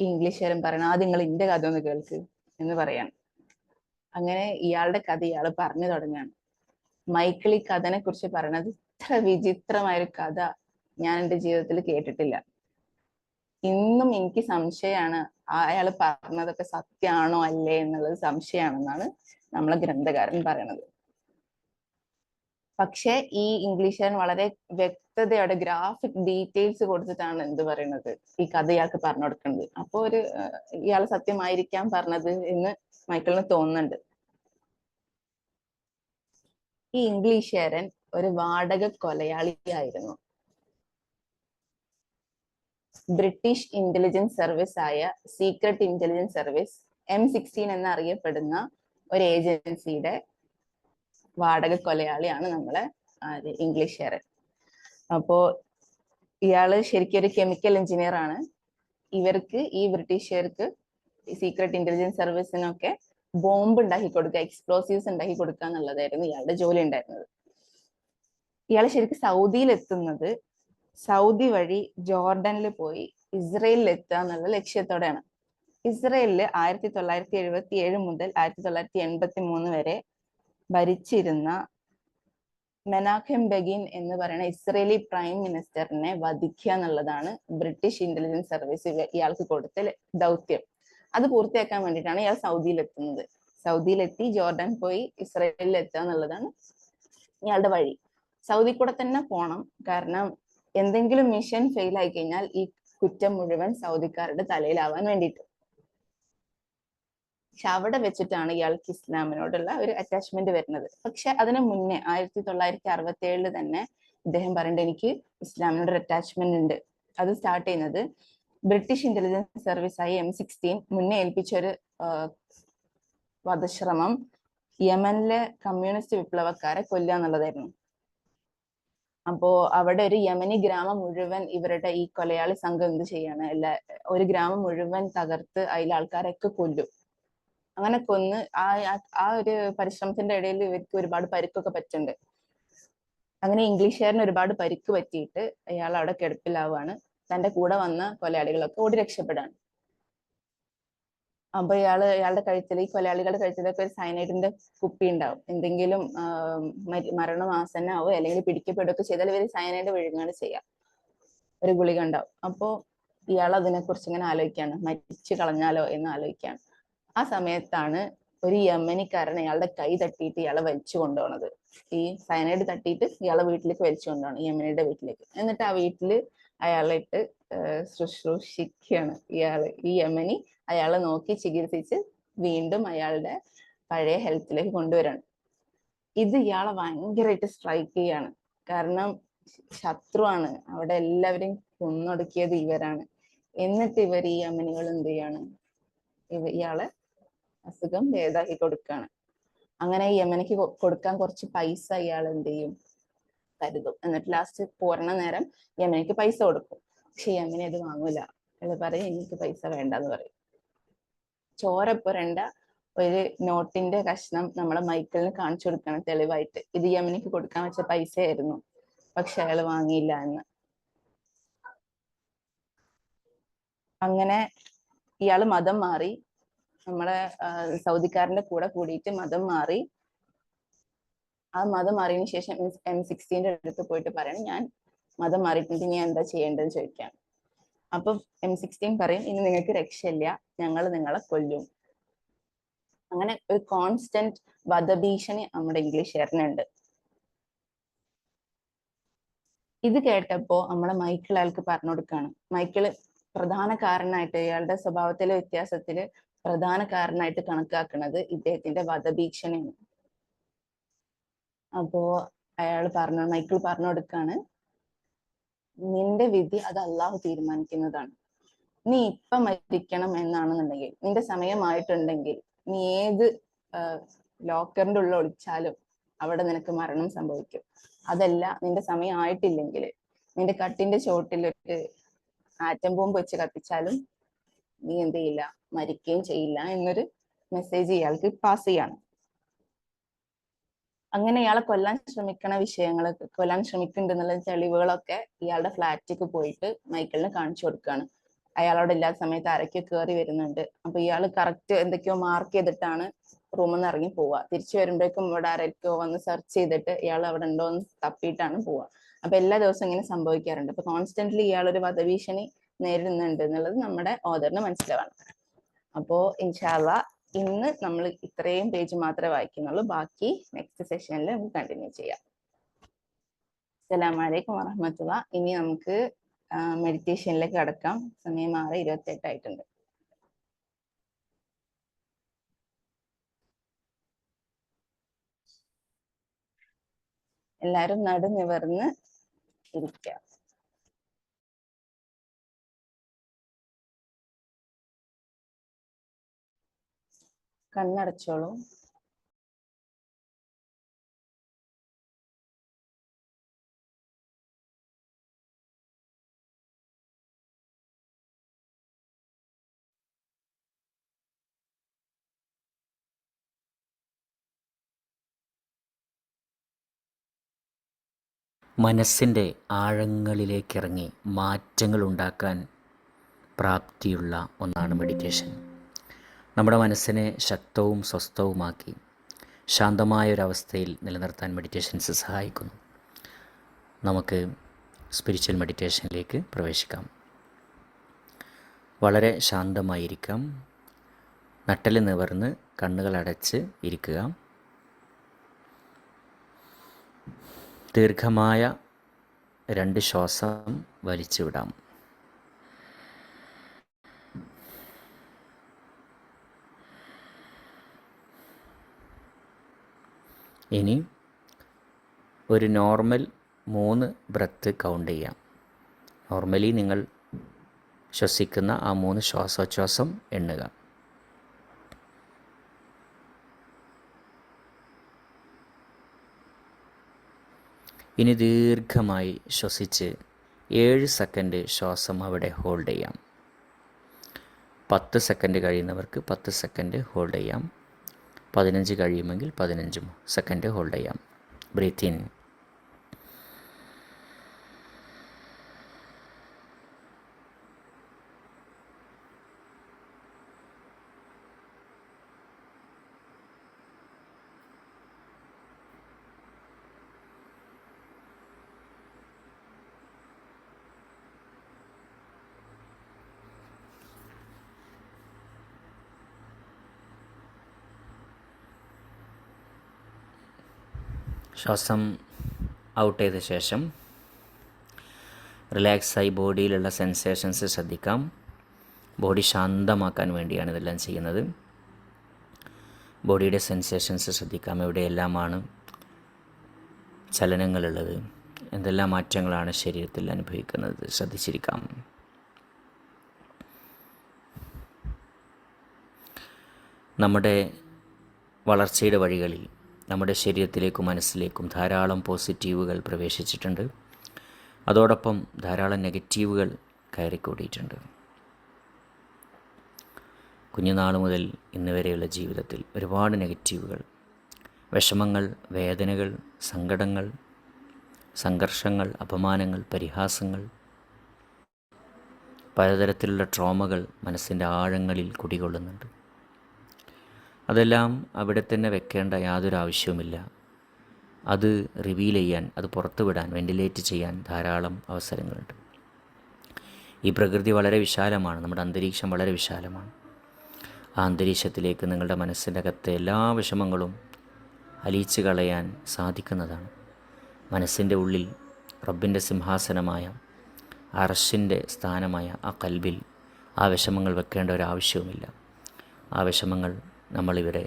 ഈ ഇംഗ്ലീഷുകാരൻ പറയണം, ആദ്യം നിങ്ങൾ ഇന്റെ കഥ ഒന്ന് കേൾക്ക് എന്ന് പറയാണ്. അങ്ങനെ ഇയാളുടെ കഥ ഇയാൾ പറഞ്ഞു തുടങ്ങാണ്. മൈക്കിൾ ഈ കഥനെ കുറിച്ച് പറയണത് ഇത്ര വിചിത്രമായൊരു കഥ ഞാൻ എൻ്റെ ജീവിതത്തിൽ കേട്ടിട്ടില്ല. ഇന്നും എനിക്ക് സംശയമാണ് അയാൾ പറഞ്ഞതൊക്കെ സത്യമാണോ അല്ലേ എന്നുള്ളത് സംശയമാണെന്നാണ് നമ്മളെ ഗ്രന്ഥകാരൻ പറയണത്. പക്ഷെ ഈ ഇംഗ്ലീഷുകാരൻ വളരെ വ്യക്തതയോടെ ഗ്രാഫിക് ഡീറ്റെയിൽസ് കൊടുത്തിട്ടാണ് എന്ത് പറയുന്നത് ഈ കഥ ഇയാൾക്ക് പറഞ്ഞു കൊടുക്കുന്നത്. അപ്പൊ ഇയാൾ സത്യമായിരിക്കാം പറഞ്ഞത് എന്ന് മൈക്കിളിന് തോന്നുന്നുണ്ട്. ഈ ഇംഗ്ലീഷുകാരൻ ഒരു വാടക കൊലയാളിയായിരുന്നു. ബ്രിട്ടീഷ് ഇന്റലിജൻസ് സർവീസ് ആയ സീക്രട്ട് ഇന്റലിജൻസ് സർവീസ് M16 എന്നറിയപ്പെടുന്ന ഒരു ഏജൻസിയുടെ വാടക കൊലയാളിയാണ് നമ്മളെ ഇംഗ്ലീഷുകാരൻ. അപ്പോ ഇയാള് ശരിക്കും ഒരു കെമിക്കൽ എഞ്ചിനീയർ ആണ്. ഇവർക്ക് ഈ ബ്രിട്ടീഷുകാർക്ക് സീക്രട്ട് ഇന്റലിജൻസ് സർവീസിനൊക്കെ ബോംബ് ഉണ്ടാക്കി കൊടുക്കുക, എക്സ്പ്ലോസീവ്സ് ഉണ്ടാക്കി കൊടുക്കുക എന്നുള്ളതായിരുന്നു ഇയാളുടെ ജോലി ഉണ്ടായിരുന്നത്. ഇയാൾ ശരിക്കും സൗദിയിൽ എത്തുന്നത് സൗദി വഴി ജോർഡനിൽ പോയി ഇസ്രയേലിൽ എത്തുക എന്നുള്ള ലക്ഷ്യത്തോടെയാണ്. ഇസ്രയേലില് 1977 മുതൽ 1983 വരെ ഭരിച്ചിരുന്ന മെനാഖെം ബെഗിൻ എന്ന് പറയുന്ന ഇസ്രയേലി പ്രൈം മിനിസ്റ്ററിനെ വധിക്കുക എന്നുള്ളതാണ് ബ്രിട്ടീഷ് ഇന്റലിജൻസ് സർവീസ് ഇയാൾക്ക് കൊടുത്ത ദൗത്യം. അത് പൂർത്തിയാക്കാൻ വേണ്ടിയിട്ടാണ് ഇയാൾ സൗദിയിൽ എത്തുന്നത്. സൗദിയിലെത്തി ജോർഡൻ പോയി ഇസ്രയേലിൽ എത്തുക എന്നുള്ളതാണ് ഇയാളുടെ വഴി. സൗദി കൂടെ തന്നെ പോണം, കാരണം എന്തെങ്കിലും മിഷൻ ഫെയിൽ ആയി കഴിഞ്ഞാൽ ഈ കുറ്റം മുഴുവൻ സൗദിക്കാരുടെ തലയിലാവാൻ വേണ്ടിയിട്ട്. പക്ഷെ അവിടെ വെച്ചിട്ടാണ് ഇയാൾക്ക് ഇസ്ലാമിനോടുള്ള ഒരു അറ്റാച്ച്മെന്റ് വരുന്നത്. പക്ഷെ അതിനു മുന്നേ 1967 തന്നെ ഇദ്ദേഹം പറയുന്നത് എനിക്ക് ഇസ്ലാമിനോട് ഒരു അറ്റാച്ച്മെന്റ് ഉണ്ട്. അത് സ്റ്റാർട്ട് ചെയ്യുന്നത് ബ്രിട്ടീഷ് ഇന്റലിജൻസ് സർവീസ് ആയി M16 മുന്നേ ഏൽപ്പിച്ചൊരു വധശ്രമം യമനിലെ കമ്മ്യൂണിസ്റ്റ് വിപ്ലവക്കാരെ കൊല്ലുക എന്നുള്ളതായിരുന്നു. അപ്പോ അവിടെ ഒരു യമനി ഗ്രാമം മുഴുവൻ ഇവരുടെ ഈ കൊലയാളി സംഘം എന്ത് ചെയ്യാണ്, ഒരു ഗ്രാമം മുഴുവൻ തകർത്ത് അതിലെ ആൾക്കാരൊക്കെ കൊല്ലും. അങ്ങനെ കൊന്ന് ആ ഒരു പരിശ്രമത്തിന്റെ ഇടയിൽ ഇവർക്ക് ഒരുപാട് പരിക്കൊക്കെ പറ്റുന്നുണ്ട്. അങ്ങനെ ഇംഗ്ലീഷുകാരന് ഒരുപാട് പരിക്ക് പറ്റിയിട്ട് അയാൾ അവിടെ കിടപ്പിലാവാണ്. തന്റെ കൂടെ വന്ന കൊലയാളികളൊക്കെ ഓടി രക്ഷപ്പെടാണ്. അപ്പൊ ഇയാളുടെ കഴുത്തിൽ, ഈ കൊലയാളികളുടെ കഴുത്തിലൊക്കെ ഒരു സയനൈഡിന്റെ കുപ്പി ഉണ്ടാവും. എന്തെങ്കിലും മരണം ആസന്നാവോ അല്ലെങ്കിൽ പിടിക്കപ്പെടുകയൊക്കെ ചെയ്താൽ ഇവര് സയനൈഡ് വിഴുങ്ങാണ് ചെയ്യാം. ഒരു ഗുളിക ഉണ്ടാവും. അപ്പോ ഇയാൾ അതിനെ കുറിച്ച് ഇങ്ങനെ ആലോചിക്കാണ്, മരിച്ചു കളഞ്ഞാലോ എന്ന് ആലോചിക്കാണ്. ആ സമയത്താണ് ഒരു യമനിക്കാരൻ ഇയാളുടെ കൈ തട്ടിയിട്ട് ഇയാളെ വലിച്ചു കൊണ്ടുപോണത്. ഈ സയനൈഡ് തട്ടിയിട്ട് ഇയാളെ വീട്ടിലേക്ക് വലിച്ചു കൊണ്ടുപോകണം, യമനിയുടെ വീട്ടിലേക്ക്. എന്നിട്ട് ആ വീട്ടില് അയാളെ ഇട്ട് ശുശ്രൂഷിക്കുകയാണ്. ഈ യമനി അയാളെ നോക്കി ചികിത്സിച്ച് വീണ്ടും അയാളുടെ പഴയ ഹെൽത്തിലേക്ക് കൊണ്ടുവരാണ്. ഇത് ഇയാളെ ഭയങ്കരമായിട്ട് സ്ട്രൈക്ക് ചെയ്യാണ്. കാരണം ശത്രുവാണ്, അവിടെ എല്ലാവരെയും കൊന്നൊടുക്കിയത് ഇവരാണ്. എന്നിട്ട് ഈ യമനികൾ എന്ത് ചെയ്യാണ്, ഇയാളെ അസുഖം ഭേദാക്കി കൊടുക്കുകയാണ്. അങ്ങനെ യമനിക്ക് കൊടുക്കാൻ കുറച്ച് പൈസ ഇയാൾ എന്ത് ചെയ്യും, കരുതും. എന്നിട്ട് ലാസ്റ്റ് പോരണ നേരം യമനിക്ക് പൈസ കൊടുക്കും. പക്ഷെ യമനി അത് വാങ്ങൂല. അയാൾ പറയും എനിക്ക് പൈസ വേണ്ടെന്ന് പറയും. ചോര പുരണ്ട ഒരു നോട്ടിന്റെ കഷ്ണം നമ്മളെ മൈക്കിളിന് കാണിച്ചു കൊടുക്കണം തെളിവായിട്ട്, ഇത് യമനിക്ക് കൊടുക്കാൻ വെച്ച പൈസയായിരുന്നു, പക്ഷെ അയാൾ വാങ്ങിയില്ല എന്ന്. അങ്ങനെ ഇയാള് മതം മാറി, നമ്മളെ സൗദിക്കാരന്റെ കൂടെ കൂടിയിട്ട് മതം മാറി. ആ മതം മാറിയതിനു ശേഷം M16 അടുത്ത് പോയിട്ട് പറയണം ഞാൻ മതം മാറിയിട്ടുണ്ട്, ഞാൻ എന്താ ചെയ്യേണ്ടതെന്ന് ചോദിക്കാം. അപ്പൊ M16 പറയും ഇനി നിങ്ങൾക്ക് രക്ഷയില്ല, ഞങ്ങൾ നിങ്ങളെ കൊല്ലും. അങ്ങനെ ഒരു കോൺസ്റ്റന്റ് വധഭീഷണി നമ്മുടെ ഇംഗ്ലീഷുകാരനുണ്ട്. ഇത് കേട്ടപ്പോ നമ്മളെ മൈക്കിൾ അയാൾക്ക് പറഞ്ഞു കൊടുക്കാണ്. മൈക്കിള് പ്രധാന കാരണമായിട്ട്, ഇയാളുടെ സ്വഭാവത്തിലെ വ്യത്യാസത്തില് പ്രധാന കാരണമായിട്ട് കണക്കാക്കുന്നത് ഇദ്ദേഹത്തിന്റെ വധഭീഷണിയാണ്. അപ്പോ മൈക്കിൾ പറഞ്ഞു കൊടുക്കാണ്, നിന്റെ വിധി അത് അള്ളാഹു തീരുമാനിക്കുന്നതാണ്. നീ ഇപ്പൊ മരിക്കണം എന്നാണെന്നുണ്ടെങ്കിൽ, നിന്റെ സമയമായിട്ടുണ്ടെങ്കിൽ നീ ഏത് ലോക്കറിന്റെ ഉള്ളിൽ ഒളിച്ചാലും അവിടെ നിനക്ക് മരണം സംഭവിക്കും. അതല്ല നിന്റെ സമയം ആയിട്ടില്ലെങ്കിൽ നിന്റെ കട്ടിന്റെ ചോട്ടിൽ ഒരു ആറ്റം ബോംബ് വെച്ച് കത്തിച്ചാലും നീ എന്ത് ചെയ്യില്ല, മരിക്കുകയും ചെയ്യില്ല എന്നൊരു മെസ്സേജ് ഇയാൾക്ക് പാസ് ചെയ്യാണ്. അങ്ങനെ ഇയാളെ കൊല്ലാൻ ശ്രമിക്കുന്നുണ്ട് എന്നുള്ള തെളിവുകളൊക്കെ ഇയാളുടെ ഫ്ലാറ്റിലേക്ക് പോയിട്ട് മൈക്കിളിന് കാണിച്ചു കൊടുക്കുകയാണ്. അയാളോട് ഇല്ലാത്ത സമയത്ത് ആരൊക്കെയോ കയറി വരുന്നുണ്ട്. അപ്പൊ ഇയാൾ കറക്റ്റ് എന്തൊക്കെയോ മാർക്ക് ചെയ്തിട്ടാണ് റൂമിൽ നിന്ന് ഇറങ്ങി പോവുക. തിരിച്ചു വരുമ്പോഴേക്കും ഇവിടെ ആരൊക്കെയോ വന്ന് സെർച്ച് ചെയ്തിട്ട് ഇയാൾ അവിടെ ഉണ്ടോ എന്ന് തപ്പിയിട്ടാണ് പോവുക. അപ്പൊ എല്ലാ ദിവസവും ഇങ്ങനെ സംഭവിക്കാറുണ്ട്. അപ്പൊ കോൺസ്റ്റന്റ്ലി ഇയാളൊരു വധഭീഷണി നേരിടുന്നുണ്ട് എന്നുള്ളത് നമ്മുടെ ഓദറിന് മനസ്സിലാവാണ്. അപ്പോ ഇൻഷാല്ലാ ഇന്ന് നമ്മൾ ഇത്രയും പേജ് മാത്രമേ വായിക്കുന്നുള്ളൂ. ബാക്കി നെക്സ്റ്റ് സെഷനിൽ നമുക്ക് കണ്ടിന്യൂ ചെയ്യാം. അസ്സലാമു അലൈക്കും വറഹ്മത്തുള്ളാഹി. ഇനി നമുക്ക് മെഡിറ്റേഷനിലേക്ക് കടക്കാം. സമയം 6:28 ആയിട്ടുണ്ട്. എല്ലാവരും നടുനിവർന്ന് ഇരിക്കുക. കണ്ണടച്ചോളൂ. മനസ്സിൻ്റെ ആഴങ്ങളിലേക്കിറങ്ങി മാറ്റങ്ങൾ ഉണ്ടാക്കാൻ പ്രാപ്തിയുള്ള ഒന്നാണ് മെഡിറ്റേഷൻ. നമ്മുടെ മനസ്സിനെ ശക്തവും സ്വസ്ഥവുമാക്കി ശാന്തമായൊരവസ്ഥയിൽ നിലനിർത്താൻ മെഡിറ്റേഷൻസ് സഹായിക്കുന്നു. നമുക്ക് സ്പിരിച്വൽ മെഡിറ്റേഷനിലേക്ക് പ്രവേശിക്കാം. വളരെ ശാന്തമായിരിക്കാം. നട്ടെല്ല് നിവർന്ന് കണ്ണുകൾ അടച്ച് ഇരിക്കുക. ദീർഘമായ 2 ശ്വാസം വലിച്ചു വിടാം. ഇനി ഒരു നോർമൽ 3 ബ്രത്ത് കൗണ്ട് ചെയ്യാം. നോർമലി നിങ്ങൾ ശ്വസിക്കുന്ന ആ 3 ശ്വാസോച്ഛ്വാസം എണ്ണുക. ഇനി ദീർഘമായി ശ്വസിച്ച് 7 സെക്കൻഡ് ശ്വാസം അവിടെ ഹോൾഡ് ചെയ്യാം. 10 സെക്കൻഡ് കഴിയുന്നവർക്ക് 10 സെക്കൻഡ് ഹോൾഡ് ചെയ്യാം. 15 കഴിയുമെങ്കിൽ 15 സെക്കൻഡ് ഹോൾഡ് ചെയ്യാം. Breathe in. ശ്വാസം ഔട്ട് ചെയ്ത ശേഷം റിലാക്സായി ബോഡിയിലുള്ള സെൻസേഷൻസ് ശ്രദ്ധിക്കാം. ബോഡി ശാന്തമാക്കാൻ വേണ്ടിയാണ് ഇതെല്ലാം ചെയ്യുന്നത്. ബോഡിയുടെ സെൻസേഷൻസ് ശ്രദ്ധിക്കാം. എവിടെയെല്ലാമാണ് ചലനങ്ങളുള്ളത്, എന്തെല്ലാം മാറ്റങ്ങളാണ് ശരീരത്തിൽ അനുഭവിക്കുന്നത് ശ്രദ്ധിച്ചിരിക്കാം. നമ്മുടെ വളർച്ചയുടെ വഴികളിൽ നമ്മുടെ ശരീരത്തിലേക്കും മനസ്സിലേക്കും ധാരാളം പോസിറ്റീവുകൾ പ്രവേശിച്ചിട്ടുണ്ട്. അതോടൊപ്പം ധാരാളം നെഗറ്റീവുകൾ കയറിക്കൂടിയിട്ടുണ്ട്. കുഞ്ഞുനാൾ മുതൽ ഇന്ന് വരെയുള്ള ജീവിതത്തിൽ ഒരുപാട് നെഗറ്റീവുകൾ, വിഷമങ്ങൾ, വേദനകൾ, സങ്കടങ്ങൾ, സംഘർഷങ്ങൾ, അപമാനങ്ങൾ, പരിഹാസങ്ങൾ, പലതരത്തിലുള്ള ട്രോമകൾ മനസ്സിൻ്റെ ആഴങ്ങളിൽ കുടികൊള്ളുന്നുണ്ട്. അതെല്ലാം അവിടെ തന്നെ വെക്കേണ്ട യാതൊരു ആവശ്യവുമില്ല. അത് റിവീൽ ചെയ്യാൻ, അത് പുറത്തുവിടാൻ, വെൻറ്റിലേറ്റ് ചെയ്യാൻ ധാരാളം അവസരങ്ങളുണ്ട്. ഈ പ്രകൃതി വളരെ വിശാലമാണ്. നമ്മുടെ അന്തരീക്ഷം വളരെ വിശാലമാണ്. ആ അന്തരീക്ഷത്തിലേക്ക് നിങ്ങളുടെ മനസ്സിൻ്റെ അകത്തെ എല്ലാ വിഷമങ്ങളും അലിയിച്ച് കളയാൻ സാധിക്കുന്നതാണ്. മനസ്സിൻ്റെ ഉള്ളിൽ റബ്ബിൻ്റെ സിംഹാസനമായ അർശിൻ്റെ സ്ഥാനമായ ആ കൽബിൽ ആ വിഷമങ്ങൾ വെക്കേണ്ട ഒരാവശ്യവുമില്ല. ആ വിഷമങ്ങൾ നമ്മളിവിടെ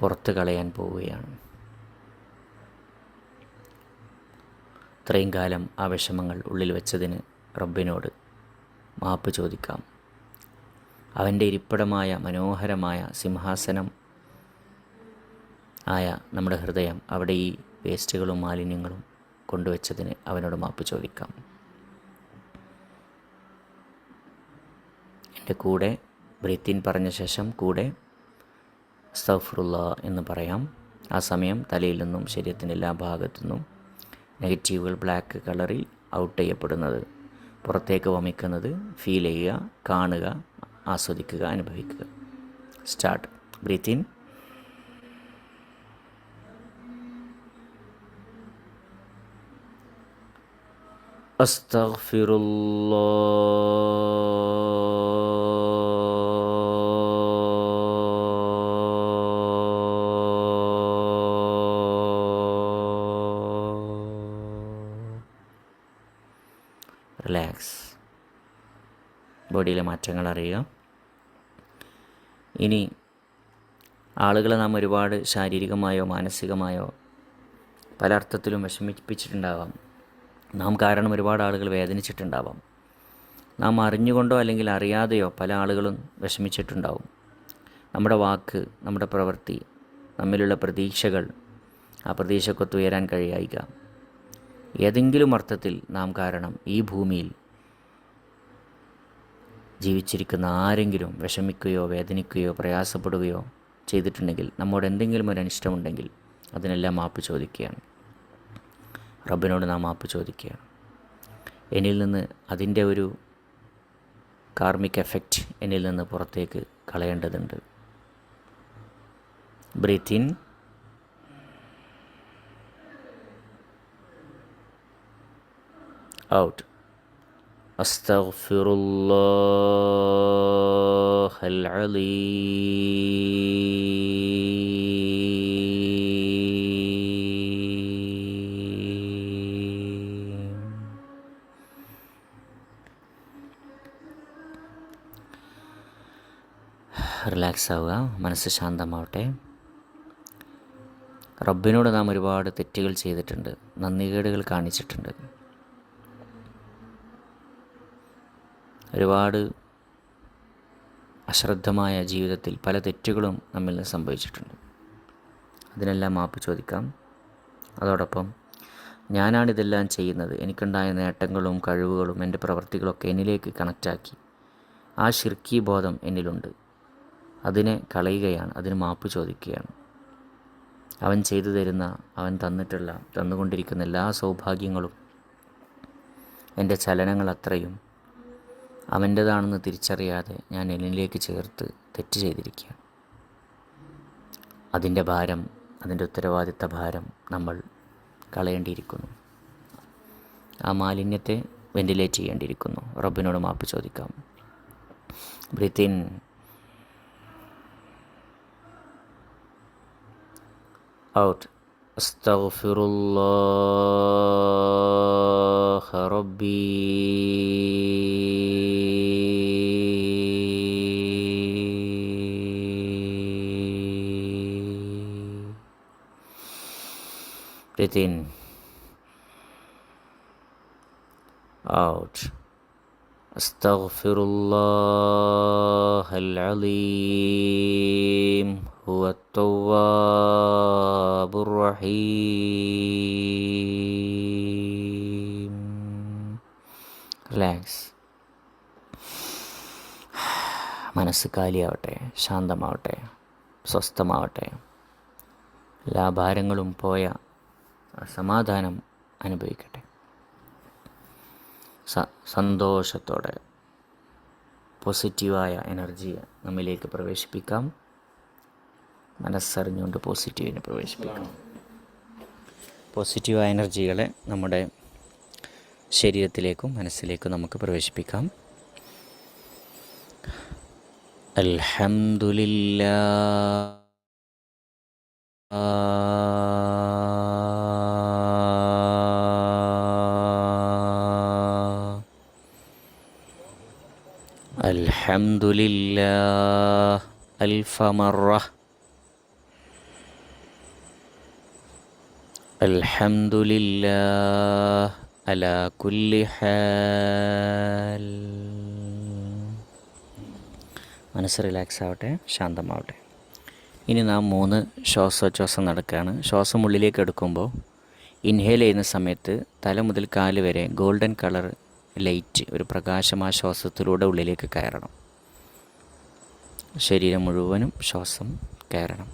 പുറത്ത് കളയാൻ പോവുകയാണ്. ഇത്രയും കാലം ആ വിഷമങ്ങൾ ഉള്ളിൽ വെച്ചതിന് റബ്ബിനോട് മാപ്പ് ചോദിക്കാം. അവൻ്റെ ഇരിപ്പിടമായ മനോഹരമായ സിംഹാസനം ആയ നമ്മുടെ ഹൃദയം, അവിടെ ഈ വേസ്റ്റുകളും മാലിന്യങ്ങളും കൊണ്ടുവച്ചതിന് അവനോട് മാപ്പ് ചോദിക്കാം. എൻ്റെ കൂടെ ബ്രീത്ത് ഇൻ പറഞ്ഞ ശേഷം കൂടെ അസ്തഗ്ഫിറുല്ലാഹ് എന്ന് പറയാം. ആ സമയം തലയിൽ നിന്നും ശരീരത്തിൻ്റെ എല്ലാ ഭാഗത്തു നിന്നും നെഗറ്റീവുകൾ ബ്ലാക്ക് കളറിൽ ഔട്ട് ചെയ്യപ്പെടുന്നത്, പുറത്തേക്ക് വമിക്കുന്നത് ഫീൽ ചെയ്യുക, കാണുക, ആസ്വദിക്കുക, അനുഭവിക്കുക. സ്റ്റാർട്ട്. Breathe in. റിലാക്സ്. ബോഡിയിലെ മാറ്റങ്ങൾ അറിയുക. ഇനി ആളുകളെ നാം ഒരുപാട് ശാരീരികമായോ മാനസികമായോ പല അർത്ഥത്തിലും വിഷമിപ്പിച്ചിട്ടുണ്ടാവാം. നാം കാരണം ഒരുപാട് ആളുകൾ വേദനിച്ചിട്ടുണ്ടാവാം. നാം അറിഞ്ഞുകൊണ്ടോ അല്ലെങ്കിൽ അറിയാതെയോ പല ആളുകളും വിഷമിച്ചിട്ടുണ്ടാവും. നമ്മുടെ വാക്ക്, നമ്മുടെ പ്രവൃത്തി, നമ്മിലുള്ള പ്രതീക്ഷകൾ, ആ പ്രതീക്ഷക്കൊത്ത് ഉയരാൻ കഴിയായിക, ഏതെങ്കിലും അർത്ഥത്തിൽ നാം കാരണം ഈ ഭൂമിയിൽ ജീവിച്ചിരിക്കുന്ന ആരെങ്കിലും വിഷമിക്കുകയോ വേദനിക്കുകയോ പ്രയാസപ്പെടുകയോ ചെയ്തിട്ടുണ്ടെങ്കിൽ, നമ്മോട് എന്തെങ്കിലും ഒരു അനിഷ്ടമുണ്ടെങ്കിൽ അതിനെല്ലാം മാപ്പ് ചോദിക്കുകയാണ്. റബ്ബിനോട് നാം മാപ്പ് ചോദിക്കുകയാണ്. എന്നിൽ നിന്ന് അതിൻ്റെ ഒരു കാർമിക് എഫക്റ്റ് എന്നിൽ നിന്ന് പുറത്തേക്ക് കളയേണ്ടതുണ്ട്. Breathe in, out. അസ്തഗ്ഫിറുല്ലാഹൽ അലീം. റിലാക്സ് ആവുക, മനസ്സ് ശാന്തമാവട്ടെ. റബ്ബിനോട് നാം ഒരുപാട് തെറ്റുകൾ ചെയ്തിട്ടുണ്ട്, നന്ദികേടുകൾ കാണിച്ചിട്ടുണ്ട്. ഒരുപാട് അശ്രദ്ധമായ ജീവിതത്തിൽ പല തെറ്റുകളും നമ്മിൽ നിന്ന് സംഭവിച്ചിട്ടുണ്ട്. അതിനെല്ലാം മാപ്പ് ചോദിക്കാം. അതോടൊപ്പം ഞാനാണിതെല്ലാം ചെയ്യുന്നത്, എനിക്കുണ്ടായ നേട്ടങ്ങളും കഴിവുകളും എൻ്റെ പ്രവർത്തികളൊക്കെ എന്നിലേക്ക് കണക്റ്റാക്കി ആ ശിർക്കി ബോധം എന്നിലുണ്ട്, അതിനെ കളയുകയാണ്, അതിന് മാപ്പ് ചോദിക്കുകയാണ്. അവൻ ചെയ്തു തരുന്ന, അവൻ തന്നുകൊണ്ടിരിക്കുന്ന എല്ലാ സൗഭാഗ്യങ്ങളും, എൻ്റെ ചലനങ്ങൾ അത്രയും അവൻ്റേതാണെന്ന് തിരിച്ചറിയാതെ ഞാൻ എന്നിലേക്ക് ചേർത്ത് തെറ്റ് ചെയ്തിരിക്കുകയാണ്. അതിൻ്റെ ഭാരം, അതിൻ്റെ ഉത്തരവാദിത്ത ഭാരം നമ്മൾ കളയേണ്ടിയിരിക്കുന്നു. ആ മാലിന്യത്തെ വെന്റിലേറ്റ് ചെയ്യേണ്ടിയിരിക്കുന്നു. റബ്ബിനോട് മാപ്പ് ചോദിക്കാം. Breath in, out. അസ്തഗ്ഫിറുല്ലാഹ റബ്ബി breathe in, out. Astaghfirullah al-Azim huwa at-Tawwabur Rahim. Relax. മനസ്സ് കാലിയാവട്ടെ, ശാന്തമാവട്ടെ, സ്വസ്ഥമാവട്ടെ. എല്ലാ ഭാരങ്ങളും പോയ സമാധാനം അനുഭവിക്കട്ടെ. സന്തോഷത്തോടെ പോസിറ്റീവായ എനർജിയെ നമ്മിലേക്ക് പ്രവേശിപ്പിക്കാം. മനസ്സറിഞ്ഞുകൊണ്ട് പോസിറ്റീവിനെ പ്രവേശിപ്പിക്കാം. പോസിറ്റീവായ എനർജികളെ നമ്മുടെ ശരീരത്തിലേക്കും മനസ്സിലേക്കും നമുക്ക് പ്രവേശിപ്പിക്കാം. അൽഹംദുലില്ലാഹ് അൽഹംദുലില്ലാഹ് അൽഫ മറ. അൽഹംദുലില്ലാഹ് അലാ കുല്ലി ഹാൽ. മനസ്സ് റിലാക്സ് ആവട്ടെ, ശാന്തമാവട്ടെ. ഇനി നാം 3 ശ്വാസോച്ഛ്വാസം നടക്കുകയാണ്. ശ്വാസം ഉള്ളിലേക്ക് എടുക്കുമ്പോൾ ഇൻഹേൽ ചെയ്യുന്ന സമയത്ത് തല മുതൽ കാല് വരെ ഗോൾഡൻ കളർ ലൈറ്റ്, ഒരു പ്രകാശം ആ ശ്വാസത്തിലൂടെ ഉള്ളിലേക്ക് കയറണം. ശരീരം മുഴുവനും ശ്വാസം കയറണം.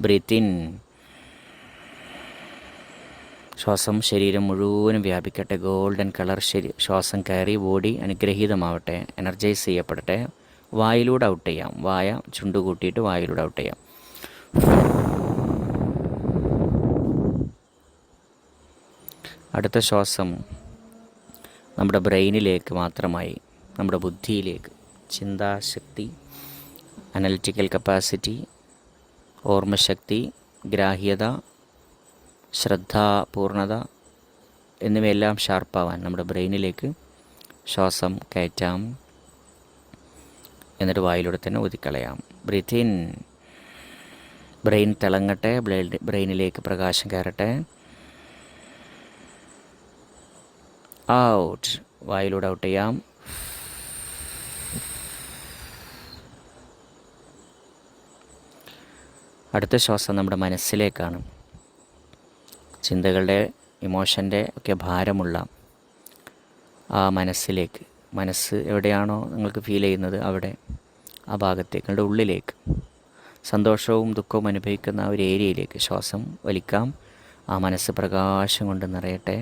Breathe in. ശ്വാസം ശരീരം മുഴുവനും വ്യാപിക്കട്ടെ. ഗോൾഡൻ കളർ ശ്വാസം കയറി ബോഡി അനുഗ്രഹീതമാവട്ടെ, എനർജൈസ് ചെയ്യപ്പെടട്ടെ. വായിലൂടെ ഔട്ട് ചെയ്യാം. വായ ചുണ്ടു കൂട്ടിയിട്ട് വായിലൂടെ ഔട്ട് ചെയ്യാം. അടുത്ത ശ്വാസം നമ്മുടെ ബ്രെയിനിലേക്ക് മാത്രമായി, നമ്മുടെ ബുദ്ധിയിലേക്ക്, ചിന്താശക്തി, അനലിറ്റിക്കൽ കപ്പാസിറ്റി, ഓർമ്മശക്തി, ഗ്രാഹ്യത, ശ്രദ്ധാപൂർണത എന്നിവയെല്ലാം ഷാർപ്പാവാൻ നമ്മുടെ ബ്രെയിനിലേക്ക് ശ്വാസം കയറ്റാം. എന്നിട്ട് വായിലൂടെ തന്നെ ഊതിക്കളയാം. Breathe in. ബ്രെയിൻ തിളങ്ങട്ടെ, ബ്രെയിനിലേക്ക് പ്രകാശം കയറട്ടെ. ഔട്ട്. വായിലൂടെ ഔട്ട് ചെയ്യാം. അടുത്ത ശ്വാസം നമ്മുടെ മനസ്സിലേക്കാണ്. ചിന്തകളുടെ, ഇമോഷൻ്റെ ഒക്കെ ഭാരമുള്ള ആ മനസ്സിലേക്ക്, മനസ്സ് എവിടെയാണോ നിങ്ങൾക്ക് ഫീൽ ചെയ്യുന്നത് അവിടെ, ആ ഭാഗത്തേക്ക്, നിങ്ങളുടെ ഉള്ളിലേക്ക്, സന്തോഷവും ദുഃഖവും അനുഭവിക്കുന്ന ആ ഒരു ഏരിയയിലേക്ക് ശ്വാസം വലിക്കാം. ആ മനസ്സ് പ്രകാശം കൊണ്ട് നിറയട്ടെ,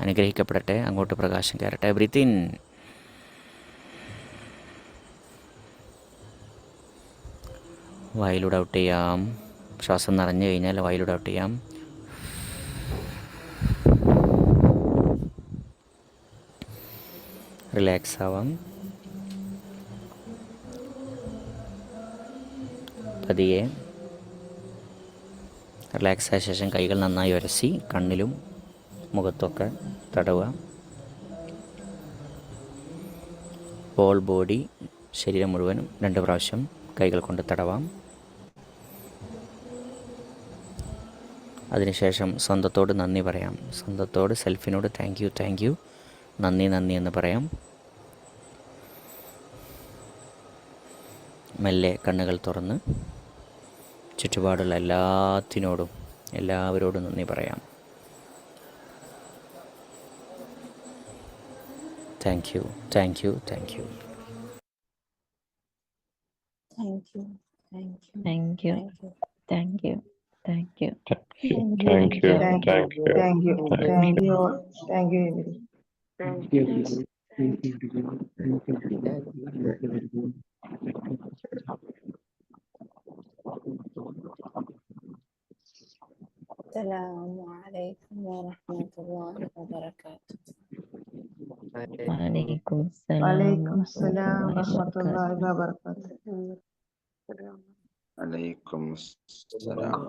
അനുഗ്രഹിക്കപ്പെടട്ടെ, അങ്ങോട്ട് പ്രകാശം കയറട്ടെ. Breath in. വായിലൂടെ ഔട്ട് ചെയ്യാം. ശ്വാസം നിറഞ്ഞു കഴിഞ്ഞാൽ വായിലൂടെ ഔട്ട് ചെയ്യാം. റിലാക്സ് ആവാം. പതിയെ റിലാക്സ് ആയ ശേഷം കൈകൾ നന്നായി ഉരസി കണ്ണിലും മുഖത്തൊക്കെ തടവുക. ഹോൾ ബോഡി, ശരീരം മുഴുവനും 2 പ്രാവശ്യം കൈകൾ കൊണ്ട് തടവാം. അതിനുശേഷം സ്വന്തത്തോട് നന്ദി പറയാം. സ്വന്തത്തോട്, സെൽഫിനോട് താങ്ക് യു, നന്ദി എന്ന് പറയാം. മെല്ലെ കണ്ണുകൾ തുറന്ന് ചുറ്റുപാടുള്ള എല്ലാവരോടും നന്ദി പറയാം. Thank you. Thank you. Thank you. Thank you. Thank you. Thank you. Thank you. Thank you. Thank you. Thank you all. Thank you, everybody. Assalamu alaikum warahmatullahi wabarakatuh. Walaikum Walaikum salam salam warahmatullahi warahmatullahi wabarakatuh. Alaikum salam.